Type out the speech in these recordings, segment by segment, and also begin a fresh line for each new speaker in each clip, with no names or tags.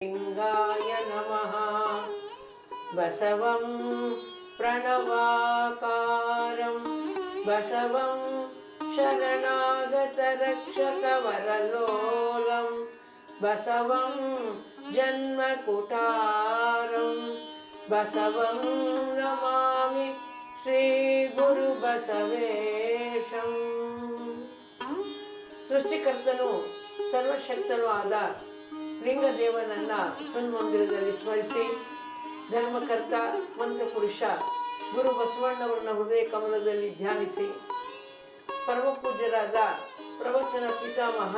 लिंगाय नमः। बसवं प्रणवाकारं बसवं शरणागतरक्षकवरलोलं बसवं जन्मकुटारं बसवं नमामि श्रीगुरुबसवेशं। ಸೃಷ್ಟಿಕರ್ತನು ಸರ್ವಶಕ್ತನೂ ಆದ ಲಿಂಗದೇವನನ್ನ ಹನುಮಂದಿರದಲ್ಲಿ ಸ್ಮರಿಸಿ, ಧರ್ಮಕರ್ತ ಮಂತ್ರಪುರುಷ ಗುರು ಬಸವಣ್ಣವರನ್ನ ಹೃದಯ ಕಮಲದಲ್ಲಿ ಧ್ಯಾನಿಸಿ, ಪರಮಪೂಜ್ಯರಾದ ಪ್ರವಚನ ಪಿತಾಮಹ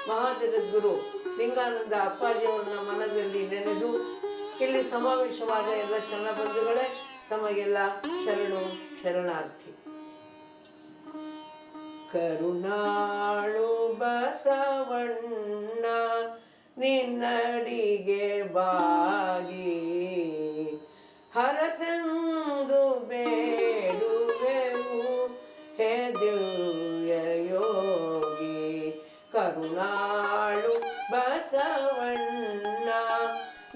ಮಹಾಜಗದ್ಗುರು ಲಿಂಗಾನಂದ ಅಪ್ಪಾಜಿಯವರನ್ನ ಮನದಲ್ಲಿ ನೆನೆದು ಇಲ್ಲಿ ಸಮಾವೇಶವಾದ ಎಲ್ಲ ಶರಣಬಂಧುಗಳೇ, ತಮಗೆಲ್ಲ ಶರಣು ಶರಣಾರ್ಥಿ. ಕರುಣಾಳು ಬಸವಣ್ಣ ನಿನ್ನಡಿಗೆ ಬಾಗಿ ಹರಸೆಂದು ಬೇಡುವೆವು ಹೇ ದಿವ್ಯ ಯೋಗಿ. ಕರುಣಾಳು ಬಸವಣ್ಣ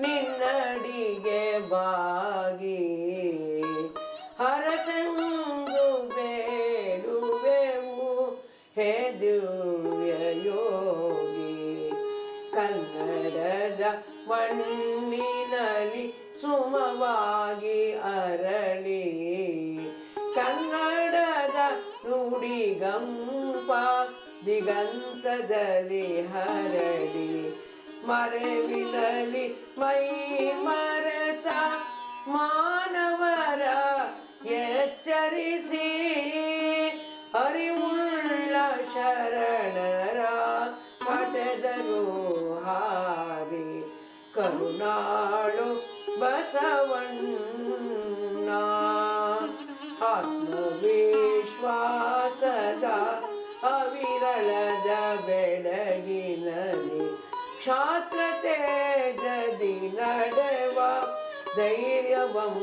ನಿನ್ನಡಿಗೆ ಬಾಗಿ ಹರಸೆಂದು ಬೇಡುವೆವು ಹೇ ದಿವ್ಯ ಯೋಗಿ. ಕನ್ನಡದ ಮಣ್ಣಿನಲ್ಲಿ ಸುಮವಾಗಿ ಅರಳಿ ಕನ್ನಡದ ನುಡಿಗಂಪ ದಿಗಂತದಲ್ಲಿ ಹರಡಿ ಮರೆವಿನಲ್ಲಿ ಮೈ ಮರೆತ ಮಾನವರ ಎಚ್ಚರಿಸಿ ಅರಿವುಳ್ಳ ಶರಣರ ಪಡೆದರು ಹಾರಿ. ಕರುಣಾಳು ಬಸವಣ್ಣ ಆತ್ಮವಿಶ್ವಾಸದ ಅವಿರಳದ ಬೆಳಗಿನಲ್ಲಿ ಕ್ಷಾತ್ರ ತೇಜದಿ ನಡೆವ ಧೈರ್ಯವಂ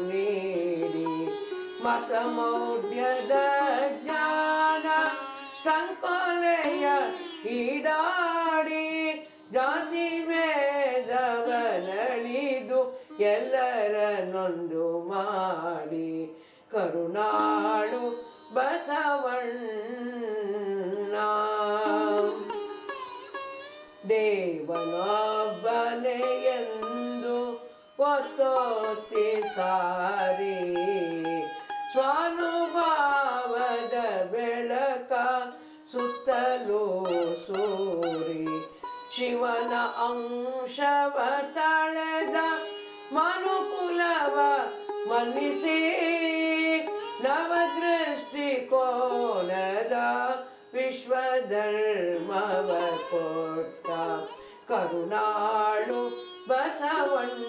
ನೀಡಿ ಮತಮೌಢ್ಯದ ಜ್ಞಾನ ಸಂಕೋಲೆಯ ಈಡಾಡಿ ಜಾತಿ ಭೇದವನಳಿದು ಎಲ್ಲರನ್ನೊಂದು ಮಾಡಿ. ಕರುಣಾಳು ಬಸವಣ್ಣ ದೇವನೊಬ್ಬನೇ ಎಂದು ಒತ್ತೊತ್ತಿ ಸಾರಿ ಸ್ವಾನುಭಾವದ ಬೆಳಕ ಸುತ್ತಲೂ ಸೂರಿ ಶಿವನ ಅಂಶವ ತಳೆದ ಮನುಕುಲವ ಮನ್ನಿಸಿ ನವದೃಷ್ಟಿಕೋನದ ವಿಶ್ವಧರ್ಮವ ಕೊಟ್ಟ. ಕರುಣಾಳು ಬಸವಣ್ಣ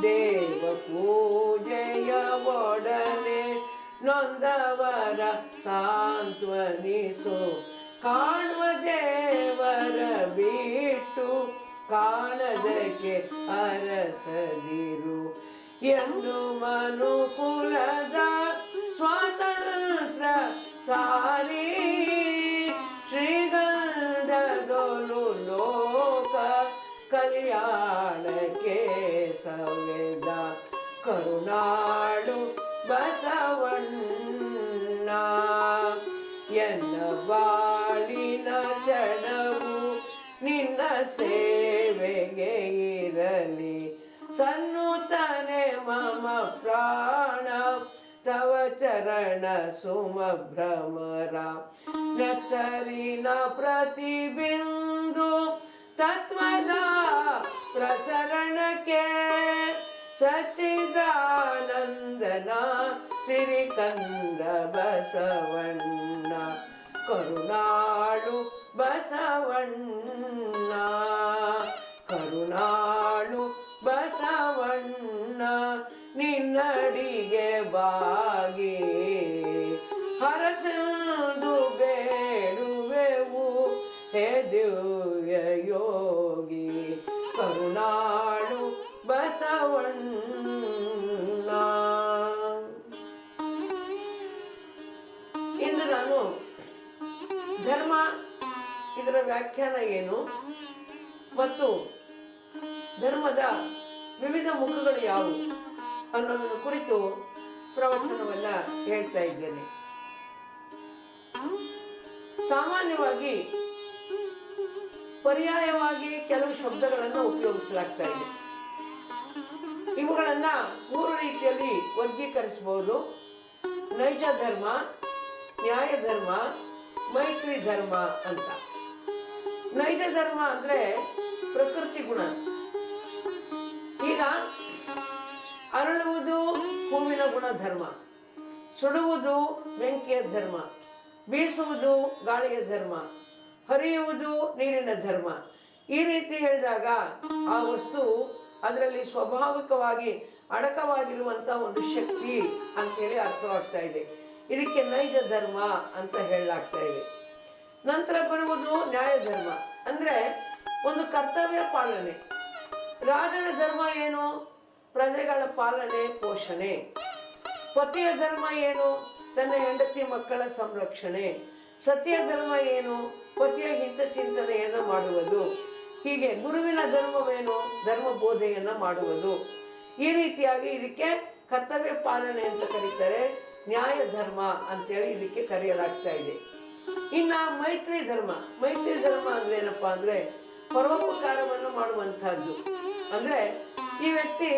ದೇವ ಪೂಜೆಯ ಒಡನೆ ನೊಂದವರ ಸಾಂತ್ವನಿಸು ಕಾಣುವ ದೇವರ ಬಿಟ್ಟು ಕಾಣದಕ್ಕೆ ಅರಸದಿರು ಎಂದು ಮನುಕುಲದ ಸ್ವಾತಂತ್ರ್ಯ ಸಾರಿ ಶ್ರೀಗಂಧದೊಲು ಲೋಕ ಕಲ್ಯಾಣಕ್ಕೆ ಸವೆದ. ಕರುಣಾಳು ಬಸವಣ್ಣ ಎನ್ನ ಬಾಳಿನ ಕ್ಷಣವು ನಿನ್ನ ಸೇವೆಗೆ ಇರಲಿ ಸನ್ನುತನೆ ಮಮ ಪ್ರಾಣ ತವ ಚರಣ ಸುಮಭ್ರಮರ. ನೆತ್ತರಿನ ಪ್ರತಿಬಿಂದು ತತ್ವದ ಪ್ರಸರಣಕ್ಕೆ ಸಚ್ಚಿದಾನಂದನ ಸಿರಿಕಂದ ಬಸವಣ್ಣ. ಕರುಣಾಳು ಬಸವಣ್ಣ ಕರುಣಾಳು ಬಸವಣ್ಣ ನಿನ್ನಡಿಗೆ ಬಾಗಿ ಹರಸೆಂದು ಬೇಡುವೆವು ಹೇ ದಿವ್ಯ ಯೋಗಿ. ಕರುಣಾಳು ಬಸವಣ್ಣ. ಇಂದು ನಾನು ಧರ್ಮ ಇದರ ವ್ಯಾಖ್ಯಾನ ಏನು ಮತ್ತು ಧರ್ಮದ ವಿವಿಧ ಮುಖಗಳು ಯಾವುವು ಅನ್ನೋದನ್ನು ಕುರಿತು ಪ್ರವಚನವನ್ನ ಹೇಳ್ತಾ ಇದ್ದೇನೆ. ಸಾಮಾನ್ಯವಾಗಿ ಪರ್ಯಾಯವಾಗಿ ಕೆಲವು ಶಬ್ದಗಳನ್ನು ಉಪಯೋಗಿಸಲಾಗ್ತಾ ಇದೆ. ಇವುಗಳನ್ನ 3 ರೀತಿಯಲ್ಲಿ ವರ್ಗೀಕರಿಸಬಹುದು: ನೈಜ ಧರ್ಮ, ನ್ಯಾಯ ಧರ್ಮ, ಮೈತ್ರಿ ಧರ್ಮ ಅಂತ. ನೈಜ ಧರ್ಮ ಅಂದ್ರೆ ಪ್ರಕೃತಿ ಗುಣ. ಈಗ ಅರಳುವುದು ಹೂವಿನ ಗುಣ ಧರ್ಮ, ಸುಡುವುದು ಬೆಂಕಿಯ ಧರ್ಮ, ಬೀಸುವುದು ಗಾಳಿಯ ಧರ್ಮ, ಹರಿಯುವುದು ನೀರಿನ ಧರ್ಮ. ಈ ರೀತಿ ಹೇಳಿದಾಗ ಆ ವಸ್ತು ಅದರಲ್ಲಿ ಸ್ವಾಭಾವಿಕವಾಗಿ ಅಡಕವಾಗಿರುವಂತ ಒಂದು ಶಕ್ತಿ ಅಂತೇಳಿ ಅರ್ಥವಾಗ್ತಾ ಇದೆ. ಇದಕ್ಕೆ ನೈಜ ಧರ್ಮ ಅಂತ ಹೇಳಲಾಗ್ತಾ ಇದೆ. ನಂತರ ಬರುವುದು ನ್ಯಾಯ ಧರ್ಮ, ಅಂದ್ರೆ ಒಂದು ಕರ್ತವ್ಯ ಪಾಲನೆ. ರಾಜನ ಧರ್ಮ ಏನು? ಪ್ರಜೆಗಳ ಪಾಲನೆ ಪೋಷಣೆ. ಪತಿಯ ಧರ್ಮ ಏನು? ತನ್ನ ಹೆಂಡತಿ ಮಕ್ಕಳ ಸಂರಕ್ಷಣೆ. ಸತಿಯ ಧರ್ಮ ಏನು? ಪತಿಯ ಹಿತಚಿಂತನೆಯನ್ನು ಮಾಡುವುದು. ಹೀಗೆ ಗುರುವಿನ ಧರ್ಮವೇನು? ಧರ್ಮ ಬೋಧೆಯನ್ನ ಮಾಡುವುದು. ಈ ರೀತಿಯಾಗಿ ಇದಕ್ಕೆ ಕರ್ತವ್ಯ ಪಾಲನೆ ಅಂತ ಕರೀತಾರೆ, ನ್ಯಾಯ ಧರ್ಮ ಅಂತೇಳಿ ಇದಕ್ಕೆ ಕರೆಯಲಾಗ್ತಾ ಇದೆ. ಇನ್ನ ಮೈತ್ರಿ ಧರ್ಮ. ಮೈತ್ರಿ ಧರ್ಮ ಅಂದ್ರೆ ಏನಪ್ಪಾ ಅಂದ್ರೆ ಪರೋಪಕಾರವನ್ನು ಮಾಡುವಂತಹದ್ದು. ಅಂದ್ರೆ ಈ ವ್ಯಕ್ತಿ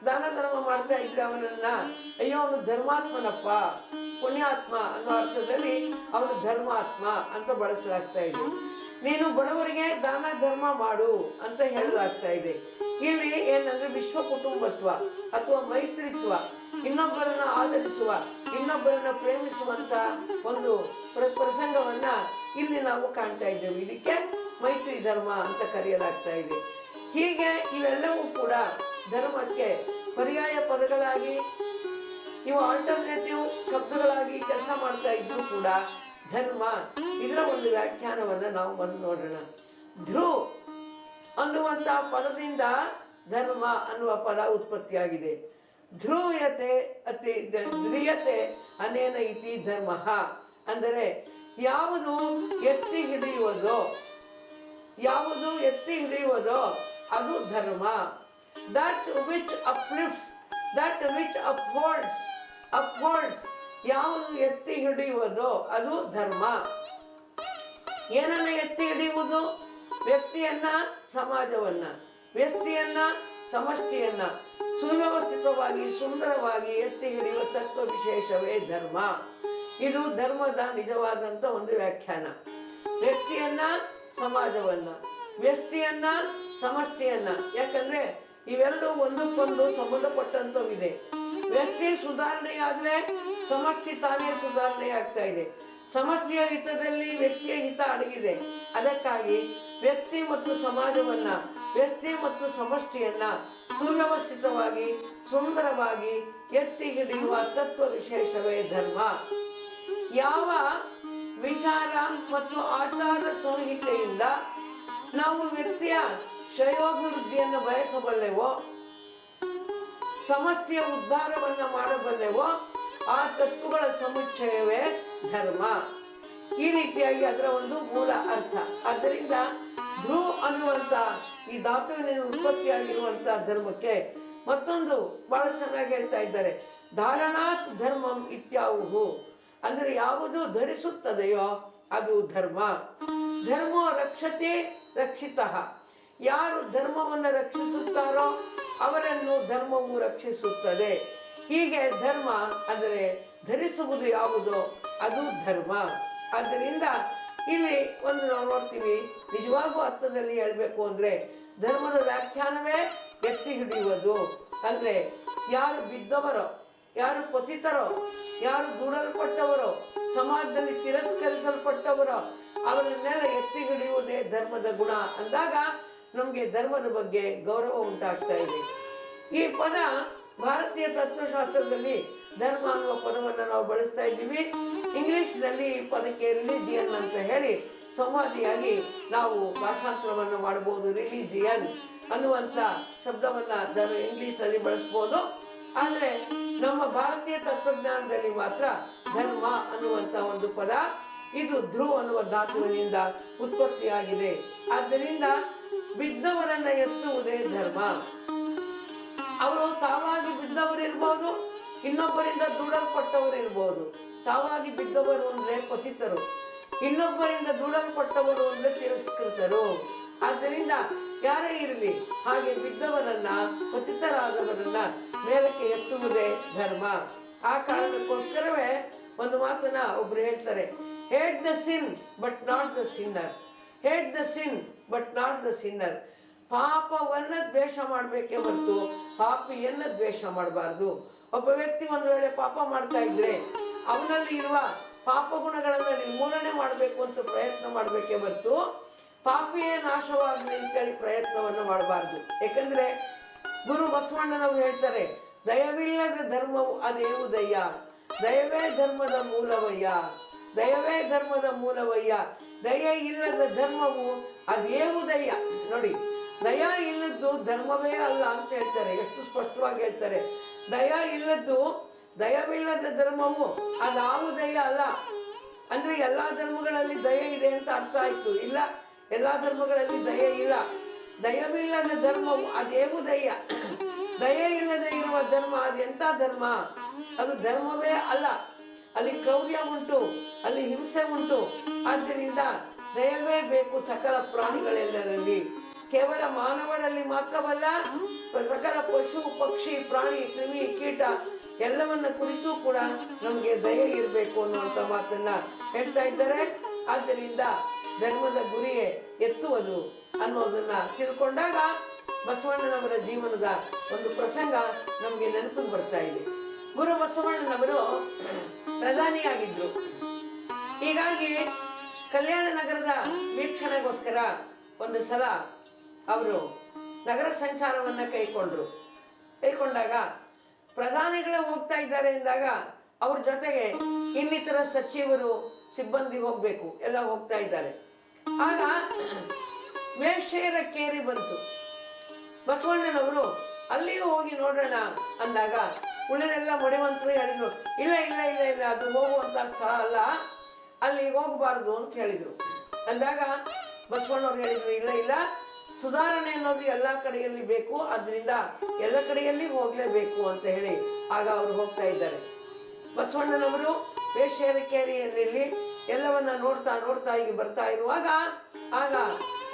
ದಾನ ಧರ್ಮ ಮಾಡ್ತಾ ಇದ್ರೆ ಅವನನ್ನ ಅಯ್ಯೋ ಅವನು ಧರ್ಮಾತ್ಮನಪ್ಪ, ಪುಣ್ಯಾತ್ಮ ಅನ್ನೋ ಅರ್ಥದಲ್ಲಿ ಅವನು ಧರ್ಮಾತ್ಮ ಅಂತ ಬಳಸಲಾಗ್ತಾ ಇದೆ. ನೀನು ಬಡವರಿಗೆ ದಾನ ಧರ್ಮ ಮಾಡು ಅಂತ ಹೇಳಲಾಗ್ತಾ ಇದೆ. ಇಲ್ಲಿ ಏನಂದ್ರೆ ವಿಶ್ವ ಕುಟುಂಬತ್ವ ಅಥವಾ ಮೈತ್ರಿತ್ವ, ಇನ್ನೊಬ್ಬರನ್ನ ಆದರಿಸುವ, ಇನ್ನೊಬ್ಬರನ್ನ ಪ್ರೇಮಿಸುವಂತ ಒಂದು ಪ್ರಸಂಗವನ್ನ ಇಲ್ಲಿ ನಾವು ಕಾಣ್ತಾ ಇದ್ದೇವೆ. ಇದಕ್ಕೆ ಮೈತ್ರಿ ಧರ್ಮ ಅಂತ ಕರೆಯಲಾಗ್ತಾ ಇದೆ. ಹೀಗೆ ಇವೆಲ್ಲವೂ ಕೂಡ ಧರ್ಮಕ್ಕೆ ಪರ್ಯಾಯ ಪದಗಳಾಗಿ, ಇವು ಆಲ್ಟರ್ನೇಟಿವ್ ಶಬ್ದಗಳಾಗಿ ಕೆಲಸ ಮಾಡ್ತಾ ಇದ್ರು ಕೂಡ ಧರ್ಮ ಇದರ ಒಂದು ವ್ಯಾಖ್ಯಾನವನ್ನ ನಾವು ಬಂದು ನೋಡೋಣ. ಧ್ರು ಅನ್ನುವಂತ ಪದದಿಂದ ಧರ್ಮ ಅನ್ನುವ ಪದ ಉತ್ಪತ್ತಿಯಾಗಿದೆ. ಧ್ರುಯತೆ ಅತಿ ಧ್ರಿಯತೆ ಅನೇನ ಇತಿ ಧರ್ಮ, ಅಂದರೆ ಯಾವುದು ಎತ್ತಿ ಹಿಡಿಯುವುದೋ, ಯಾವುದು ಎತ್ತಿ ಹಿಡಿಯುವುದೋ ಅದು ಧರ್ಮ. That which uplifts, that which upholds, upholds, ಯಾವುದು ಎತ್ತಿ ಹಿಡಿಯುವುದೋ ಅದು ಧರ್ಮ. ಏನನ್ನ ಎತ್ತಿ ಹಿಡಿಯುವುದು? ವ್ಯಕ್ತಿಯನ್ನ, ಸಮಾಜವನ್ನ, ವ್ಯಕ್ತಿಯನ್ನ, ಸಮಷ್ಟಿಯನ್ನ ಸುವ್ಯವಸ್ಥಿತವಾಗಿ ಸುಂದರವಾಗಿ ಎತ್ತಿ ಹಿಡಿಯುವ ತತ್ವ ವಿಶೇಷವೇ ಧರ್ಮ. ಇದು ಧರ್ಮದ ನಿಜವಾದಂತ ಒಂದು ವ್ಯಾಖ್ಯಾನ. ವ್ಯಕ್ತಿಯನ್ನ, ಸಮಾಜವನ್ನ, ವ್ಯಕ್ತಿಯನ್ನ, ಸಮಷ್ಟಿಯನ್ನ. ಯಾಕಂದ್ರೆ ಇವೆರಡು ಒಂದಕ್ಕೊಂದು ಸಂಬಂಧಪಟ್ಟಂತವಿದೆ. ವ್ಯಕ್ತಿ ಸುಧಾರಣೆ ಆದ್ರೆ ಸಮಷ್ಟಿ ತಾನೇ ಸುಧಾರಣೆ ಆಗ್ತಾ ಇದೆ. ಸಮಷ್ಟಿಯ ಹಿತದಲ್ಲಿ ವ್ಯಕ್ತಿಯ ಹಿತ ಅಡಗಿದೆ. ಅದಕ್ಕಾಗಿ ವ್ಯಕ್ತಿ ಮತ್ತು ಸಮಾಜವನ್ನ, ವ್ಯಕ್ತಿ ಮತ್ತು ಸಮಷ್ಟಿಯನ್ನ ಸುವ್ಯವಸ್ಥಿತವಾಗಿ ಸುಂದರವಾಗಿ ಎತ್ತಿ ಹಿಡಿಯುವ ತತ್ವ ವಿಶೇಷವೇ ಧರ್ಮ. ಯಾವ ವಿಚಾರ ಮತ್ತು ಆಚಾರ ಸಂಹಿತೆಯಿಂದ ನಾವು ವ್ಯಕ್ತಿಯ ಶ್ರೇಯೋಭಿವೃದ್ಧಿಯನ್ನು ಬಯಸಬಲ್ಲೆವೋ, ಸಮಷ್ಟಿಯ ಉದ್ಧಾರವನ್ನ ಮಾಡಬಲ್ಲೆವೋ ಆ ತತ್ವಗಳ ಸಮುಚ್ಚಯವೇ ಧರ್ಮ. ಈ ರೀತಿಯಾಗಿ ಅದರ ಒಂದು ಮೂಲ ಅರ್ಥ. ಆದ್ದರಿಂದ ಧ್ರು ಅನ್ನುವಂತ ಈ ಧಾತುವಿನ ಉತ್ಪತ್ತಿಯಾಗಿರುವಂತ ಧರ್ಮಕ್ಕೆ ಮತ್ತೊಂದು ಬಹಳ ಚೆನ್ನಾಗಿ ಹೇಳ್ತಾ ಇದ್ದಾರೆ, ಧಾರಣಾತ್ ಧರ್ಮಂ ಇತ್ಯಾವುಹು, ಅಂದ್ರೆ ಯಾವುದು ಧರಿಸುತ್ತದೆಯೋ ಅದು ಧರ್ಮ. ಧರ್ಮೋ ರಕ್ಷತೆ ರಕ್ಷಿತಃ, ಯಾರು ಧರ್ಮವನ್ನು ರಕ್ಷಿಸುತ್ತಾರೋ ಅವರನ್ನು ಧರ್ಮವು ರಕ್ಷಿಸುತ್ತದೆ. ಹೀಗೆ ಧರ್ಮ ಅಂದರೆ ಧರಿಸುವುದು ಯಾವುದೋ ಅದು ಧರ್ಮ. ಆದ್ದರಿಂದ ಇಲ್ಲಿ ಒಂದು ನಾವು ನೋಡ್ತೀವಿ, ನಿಜವಾಗೂ ಅರ್ಥದಲ್ಲಿ ಹೇಳಬೇಕು ಅಂದ್ರೆ ಧರ್ಮದ ವ್ಯಾಖ್ಯಾನವೇ ಎತ್ತಿ ಹಿಡಿಯುವುದು. ಅಂದ್ರೆ ಯಾರು ಬಿದ್ದವರೋ, ಯಾರು ಪತಿತರೋ, ಯಾರು ದೂಡಲ್ಪಟ್ಟವರೋ, ಸಮಾಜದಲ್ಲಿ ತಿರಸ್ಕರಿಸಲ್ಪಟ್ಟವರೋ ಅವರನ್ನೆಲ್ಲ ಎತ್ತಿ ಹಿಡಿಯುವುದೇ ಧರ್ಮದ ಗುಣ ಅಂದಾಗ ನಮಗೆ ಧರ್ಮದ ಬಗ್ಗೆ ಗೌರವ ಉಂಟಾಗ್ತಾ ಇದೆ. ಈ ಪದ ಭಾರತೀಯ ತತ್ವಶಾಸ್ತ್ರದಲ್ಲಿ ಧರ್ಮ ಅನ್ನುವ ಪದವನ್ನು ನಾವು ಬಳಸ್ತಾ ಇದ್ದೀವಿ. ಇಂಗ್ಲಿಷ್ನಲ್ಲಿ ಈ ಪದಕ್ಕೆ ರಿಲಿಜಿಯನ್ ಅಂತ ಹೇಳಿ ಸಂವಾದಿಯಾಗಿ ನಾವು ಭಾಷಾಂತರವನ್ನು ಮಾಡಬಹುದು. ರಿಲಿಜಿಯನ್ ಅನ್ನುವಂಥ ಶಬ್ದವನ್ನ ಇಂಗ್ಲಿಷ್ನಲ್ಲಿ ಬಳಸ್ಬೋದು. ಆದರೆ ನಮ್ಮ ಭಾರತೀಯ ತತ್ವಜ್ಞಾನದಲ್ಲಿ ಮಾತ್ರ ಧರ್ಮ ಅನ್ನುವಂಥ ಒಂದು ಪದ ಇದು ಧ್ರುವ ಅನ್ನುವ ಧಾತುವಿನಿಂದ ಉತ್ಪತ್ತಿಯಾಗಿದೆ. ಆದ್ದರಿಂದ ಬಿದ್ದವರನ್ನ ಎತ್ತುವುದೇ ಧರ್ಮ. ಅವರು ತಾವಾಗಿ ಬಿದ್ದವರು ಇರ್ಬೋದು, ಇನ್ನೊಬ್ಬರಿಂದ ದೂಡಲ್ಪಟ್ಟವರು ಇರ್ಬೋದು. ತಾವಾಗಿ ಬಿದ್ದವರು ಅಂದ್ರೆ ಪತಿತರು, ಇನ್ನೊಬ್ಬರಿಂದ ದೂಡಲ್ಪಟ್ಟವರು ಅಂದ್ರೆ ತಿರಸ್ಕೃತರು. ಆದ್ದರಿಂದ ಯಾರೇ ಇರಲಿ ಹಾಗೆ ಬಿದ್ದವರನ್ನ, ಪತಿತರಾದವರನ್ನ ಮೇಲಕ್ಕೆ ಎತ್ತುವುದೇ ಧರ್ಮ. ಆ ಕಾರಣಕ್ಕೋಸ್ಕರವೇ ಒಂದು ಮಾತನ್ನ ಒಬ್ರು ಹೇಳ್ತಾರೆ, hate the sin but not the sinner, hate the sin but not the sinner. ಪಾಪವನ್ನ ದ್ವೇಷ ಮಾಡಬೇಕೇ ಹೊರತು ಪಾಪಿಯನ್ನ ದ್ವೇಷ ಮಾಡಬಾರ್ದು. ಒಬ್ಬ ವ್ಯಕ್ತಿ ಒಂದು ವೇಳೆ ಪಾಪ ಮಾಡ್ತಾ ಇದ್ರೆ ಅವನಲ್ಲಿ ಇರುವ ಪಾಪ ಗುಣಗಳನ್ನ ನಿರ್ಮೂಲನೆ ಮಾಡಬೇಕು ಅಂತ ಪ್ರಯತ್ನ ಮಾಡಬೇಕೇ ಹೊರತು ಪಾಪಿಯೇ ನಾಶವಾಗಲಿ ಅಂತೇಳಿ ಪ್ರಯತ್ನವನ್ನು ಮಾಡಬಾರ್ದು. ಯಾಕಂದ್ರೆ ಗುರು ಬಸವಣ್ಣನವರು ಹೇಳ್ತಾರೆ, ದಯವಿಲ್ಲದ ಧರ್ಮವು ಅದೇವು ದಯ್ಯ, ದಯವೇ ಧರ್ಮದ ಮೂಲವಯ್ಯ, ದಯವೇ ಧರ್ಮದ ಮೂಲವಯ್ಯ, ದಯ ಇಲ್ಲದ ಧರ್ಮವು ಅದೇವು ದಯ್ಯ. ನೋಡಿ, ದಯ ಇಲ್ಲದ್ದು ಧರ್ಮವೇ ಅಲ್ಲ ಅಂತ ಹೇಳ್ತಾರೆ, ಎಷ್ಟು ಸ್ಪಷ್ಟವಾಗಿ ಹೇಳ್ತಾರೆ. ದಯ ಇಲ್ಲದ್ದು, ದಯವಿಲ್ಲದ ಧರ್ಮವು ಅದಾವುದಯ್ಯ ಅಲ್ಲ. ಅಂದ್ರೆ ಎಲ್ಲಾ ಧರ್ಮಗಳಲ್ಲಿ ದಯ ಇದೆ ಅಂತ ಅರ್ಥ ಆಯ್ತು? ಇಲ್ಲ, ಎಲ್ಲಾ ಧರ್ಮಗಳಲ್ಲಿ ದಯ ಇಲ್ಲ. ದಯವಿಲ್ಲದ ಧರ್ಮವು ಅದೇವು ದಯ್ಯ. ದಯ ಇಲ್ಲದೆ ಇರುವ ಧರ್ಮ ಅದೆಂತ ಧರ್ಮ? ಅದು ಧರ್ಮವೇ ಅಲ್ಲ. ಅಲ್ಲಿ ಕ್ರೌರ್ಯ ಉಂಟು, ಅಲ್ಲಿ ಹಿಂಸೆ ಉಂಟು. ಆದ್ದರಿಂದ ದಯವೇ ಬೇಕು ಸಕಲ ಪ್ರಾಣಿಗಳೆಲ್ಲರಲ್ಲಿ. ಕೇವಲ ಮಾನವರಲ್ಲಿ ಮಾತ್ರವಲ್ಲ, ಸಕಲ ಪಶು ಪಕ್ಷಿ ಪ್ರಾಣಿ ಕ್ರಿಮಿ ಕೀಟ ಎಲ್ಲವನ್ನ ಕುರಿತು ಕೂಡ ನಮ್ಗೆ ದಯ ಇರಬೇಕು ಅನ್ನುವಂತ ಮಾತನ್ನ ಹೇಳ್ತಾ ಇದ್ದಾರೆ. ಆದ್ದರಿಂದ ಧರ್ಮದ ಗುರಿಯೇ ಎತ್ತುವುದು ಅನ್ನೋದನ್ನ ತಿಳ್ಕೊಂಡಾಗ ಬಸವಣ್ಣನವರ ಜೀವನದ ಒಂದು ಪ್ರಸಂಗ ನಮ್ಗೆ ನೆನಪು ಬರ್ತಾ ಇದೆ. ಗುರು ಬಸವಣ್ಣನವರು ಪ್ರಧಾನಿಯಾಗಿದ್ರು. ಹೀಗಾಗಿ ಕಲ್ಯಾಣ ನಗರದ ವೀಕ್ಷಣೆಗೋಸ್ಕರ ಒಂದು ಸಲ ಅವರು ನಗರ ಸಂಚಾರವನ್ನ ಕೈಕೊಂಡಾಗ ಪ್ರಧಾನಿಗಳೇ ಹೋಗ್ತಾ ಇದ್ದಾರೆ ಎಂದಾಗ ಅವ್ರ ಜೊತೆಗೆ ಇನ್ನಿತರ ಸಚಿವರು ಸಿಬ್ಬಂದಿ ಹೋಗ್ಬೇಕು, ಎಲ್ಲ ಹೋಗ್ತಾ ಇದ್ದಾರೆ. ಆಗ ವೇಶ್ಯೆಯರ ಕೇರಿ ಬಂತು. ಬಸವಣ್ಣನವರು ಅಲ್ಲಿಯೂ ಹೋಗಿ ನೋಡೋಣ ಅಂದಾಗ ಉಳಿದೆಲ್ಲ ಮಡಿವಂತರು ಹೇಳಿದ್ರು, ಇಲ್ಲ ಇಲ್ಲ ಇಲ್ಲ ಇಲ್ಲ, ಅದು ಹೋಗುವಂತ ಸ್ಥಳ ಅಲ್ಲ, ಅಲ್ಲಿ ಹೋಗಬಾರ್ದು ಅಂತ ಹೇಳಿದ್ರು. ಅಂದಾಗ ಬಸವಣ್ಣವ್ರು ಹೇಳಿದ್ರು, ಇಲ್ಲ ಇಲ್ಲ, ಸುಧಾರಣೆ ಅನ್ನೋದು ಎಲ್ಲ ಕಡೆಯಲ್ಲಿ ಬೇಕು, ಅದರಿಂದ ಎಲ್ಲ ಕಡೆಯಲ್ಲಿ ಹೋಗ್ಲೇಬೇಕು ಅಂತ ಹೇಳಿ ಆಗ ಅವರು ಹೋಗ್ತಾ ಇದ್ದಾರೆ. ಬಸವಣ್ಣನವರು ವೇಶ್ಯೆಯರ ಕೇರಿಯಲ್ಲಿ ಎಲ್ಲವನ್ನ ನೋಡ್ತಾ ನೋಡ್ತಾ ಹೀಗೆ ಬರ್ತಾ ಇರುವಾಗ ಆಗ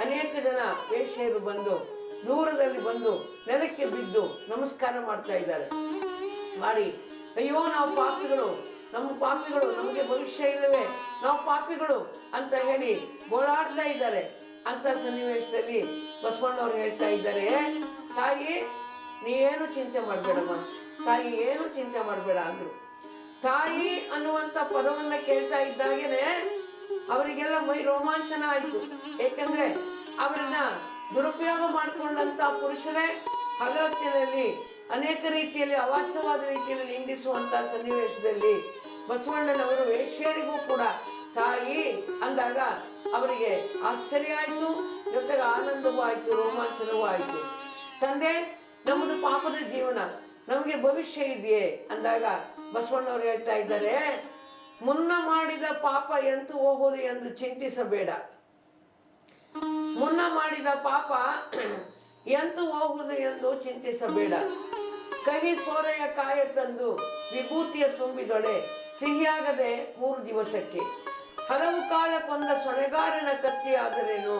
ಅನೇಕ ಜನ ವೇಶ್ಯೆಯರು ಬಂದು ದೂರದಲ್ಲಿ ಬಂದು ನೆಲಕ್ಕೆ ಬಿದ್ದು ನಮಸ್ಕಾರ ಮಾಡ್ತಾ ಇದ್ದಾರೆ. ಮಾಡಿ, ಅಯ್ಯೋ ನಾವು ಪಾಪಿಗಳು, ನಮ್ಮ ಪಾಪಿಗಳು, ನಮಗೆ ಭವಿಷ್ಯ ಇಲ್ಲವೇ, ನಾವು ಪಾಪಿಗಳು ಅಂತ ಹೇಳಿ ಗೋಳಾಡ್ತಾ ಇದ್ದಾರೆ. ಅಂತ ಸನ್ನಿವೇಶದಲ್ಲಿ ಬಸವಣ್ಣವ್ರು ಹೇಳ್ತಾ ಇದ್ದಾರೆ, ತಾಯಿ ನೀ ಏನು ಚಿಂತೆ ಮಾಡಬೇಡಮ್ಮ, ತಾಯಿ ಏನು ಚಿಂತೆ ಮಾಡಬೇಡ ಅಂದ್ರು. ತಾಯಿ ಅನ್ನುವಂತ ಪದವನ್ನ ಕೇಳ್ತಾ ಇದ್ದಾಗೇನೆ ಅವರಿಗೆಲ್ಲ ಮೈ ರೋಮಾಂಚನ ಆಯ್ತು. ಏಕೆಂದ್ರೆ ಅವರನ್ನ ದುರುಪಯೋಗ ಮಾಡಿಕೊಂಡಂತ ಪುರುಷರೇ ಹಗಲೊತ್ತಿನಲ್ಲಿ ಅನೇಕ ರೀತಿಯಲ್ಲಿ ಅವಾಚ್ಯವಾದ ರೀತಿಯಲ್ಲಿ ನಿಂದಿಸುವಂತ ಸನ್ನಿವೇಶದಲ್ಲಿ ಬಸವಣ್ಣನವರು ವೇಶ್ಯರಿಗೂ ಕೂಡ ತಾಯಿ ಅಂದಾಗ ಅವರಿಗೆ ಆಶ್ಚರ್ಯ ಆಯ್ತು, ಜೊತೆಗೆ ಆನಂದವೂ ಆಯ್ತು, ರೋಮಾಂಚನವೂ ಆಯ್ತು. ತಂದೆ, ನಮ್ಮದು ಪಾಪದ ಜೀವನ, ನಮಗೆ ಭವಿಷ್ಯ ಇದೆಯೇ ಅಂದಾಗ ಬಸವಣ್ಣವ್ರು ಹೇಳ್ತಾ ಇದ್ದಾರೆ, ಮುನ್ನ ಮಾಡಿದ ಪಾಪ ಎಂತು ಹೋಗುವುದು ಎಂದು ಚಿಂತಿಸಬೇಡ. ಮುನ್ನ ಮಾಡಿದ ಪಾಪ ಎಂತು ಹೋಗುವುದು ಎಂದು ಚಿಂತಿಸಬೇಡ. ಕಹಿ ಸೋರೆಯ ಕಾಯ ತಂದು ವಿಭೂತಿಯ ತುಂಬಿದೊಡೆ ಸಿಹಿಯಾಗದೆ 3 ದಿವಸಕ್ಕೆ. ಹಲವು ಕಾಲ ಕೊಂದ ಸೊಣೆಗಾರನ ಕತ್ತಿಯಾದರೇನು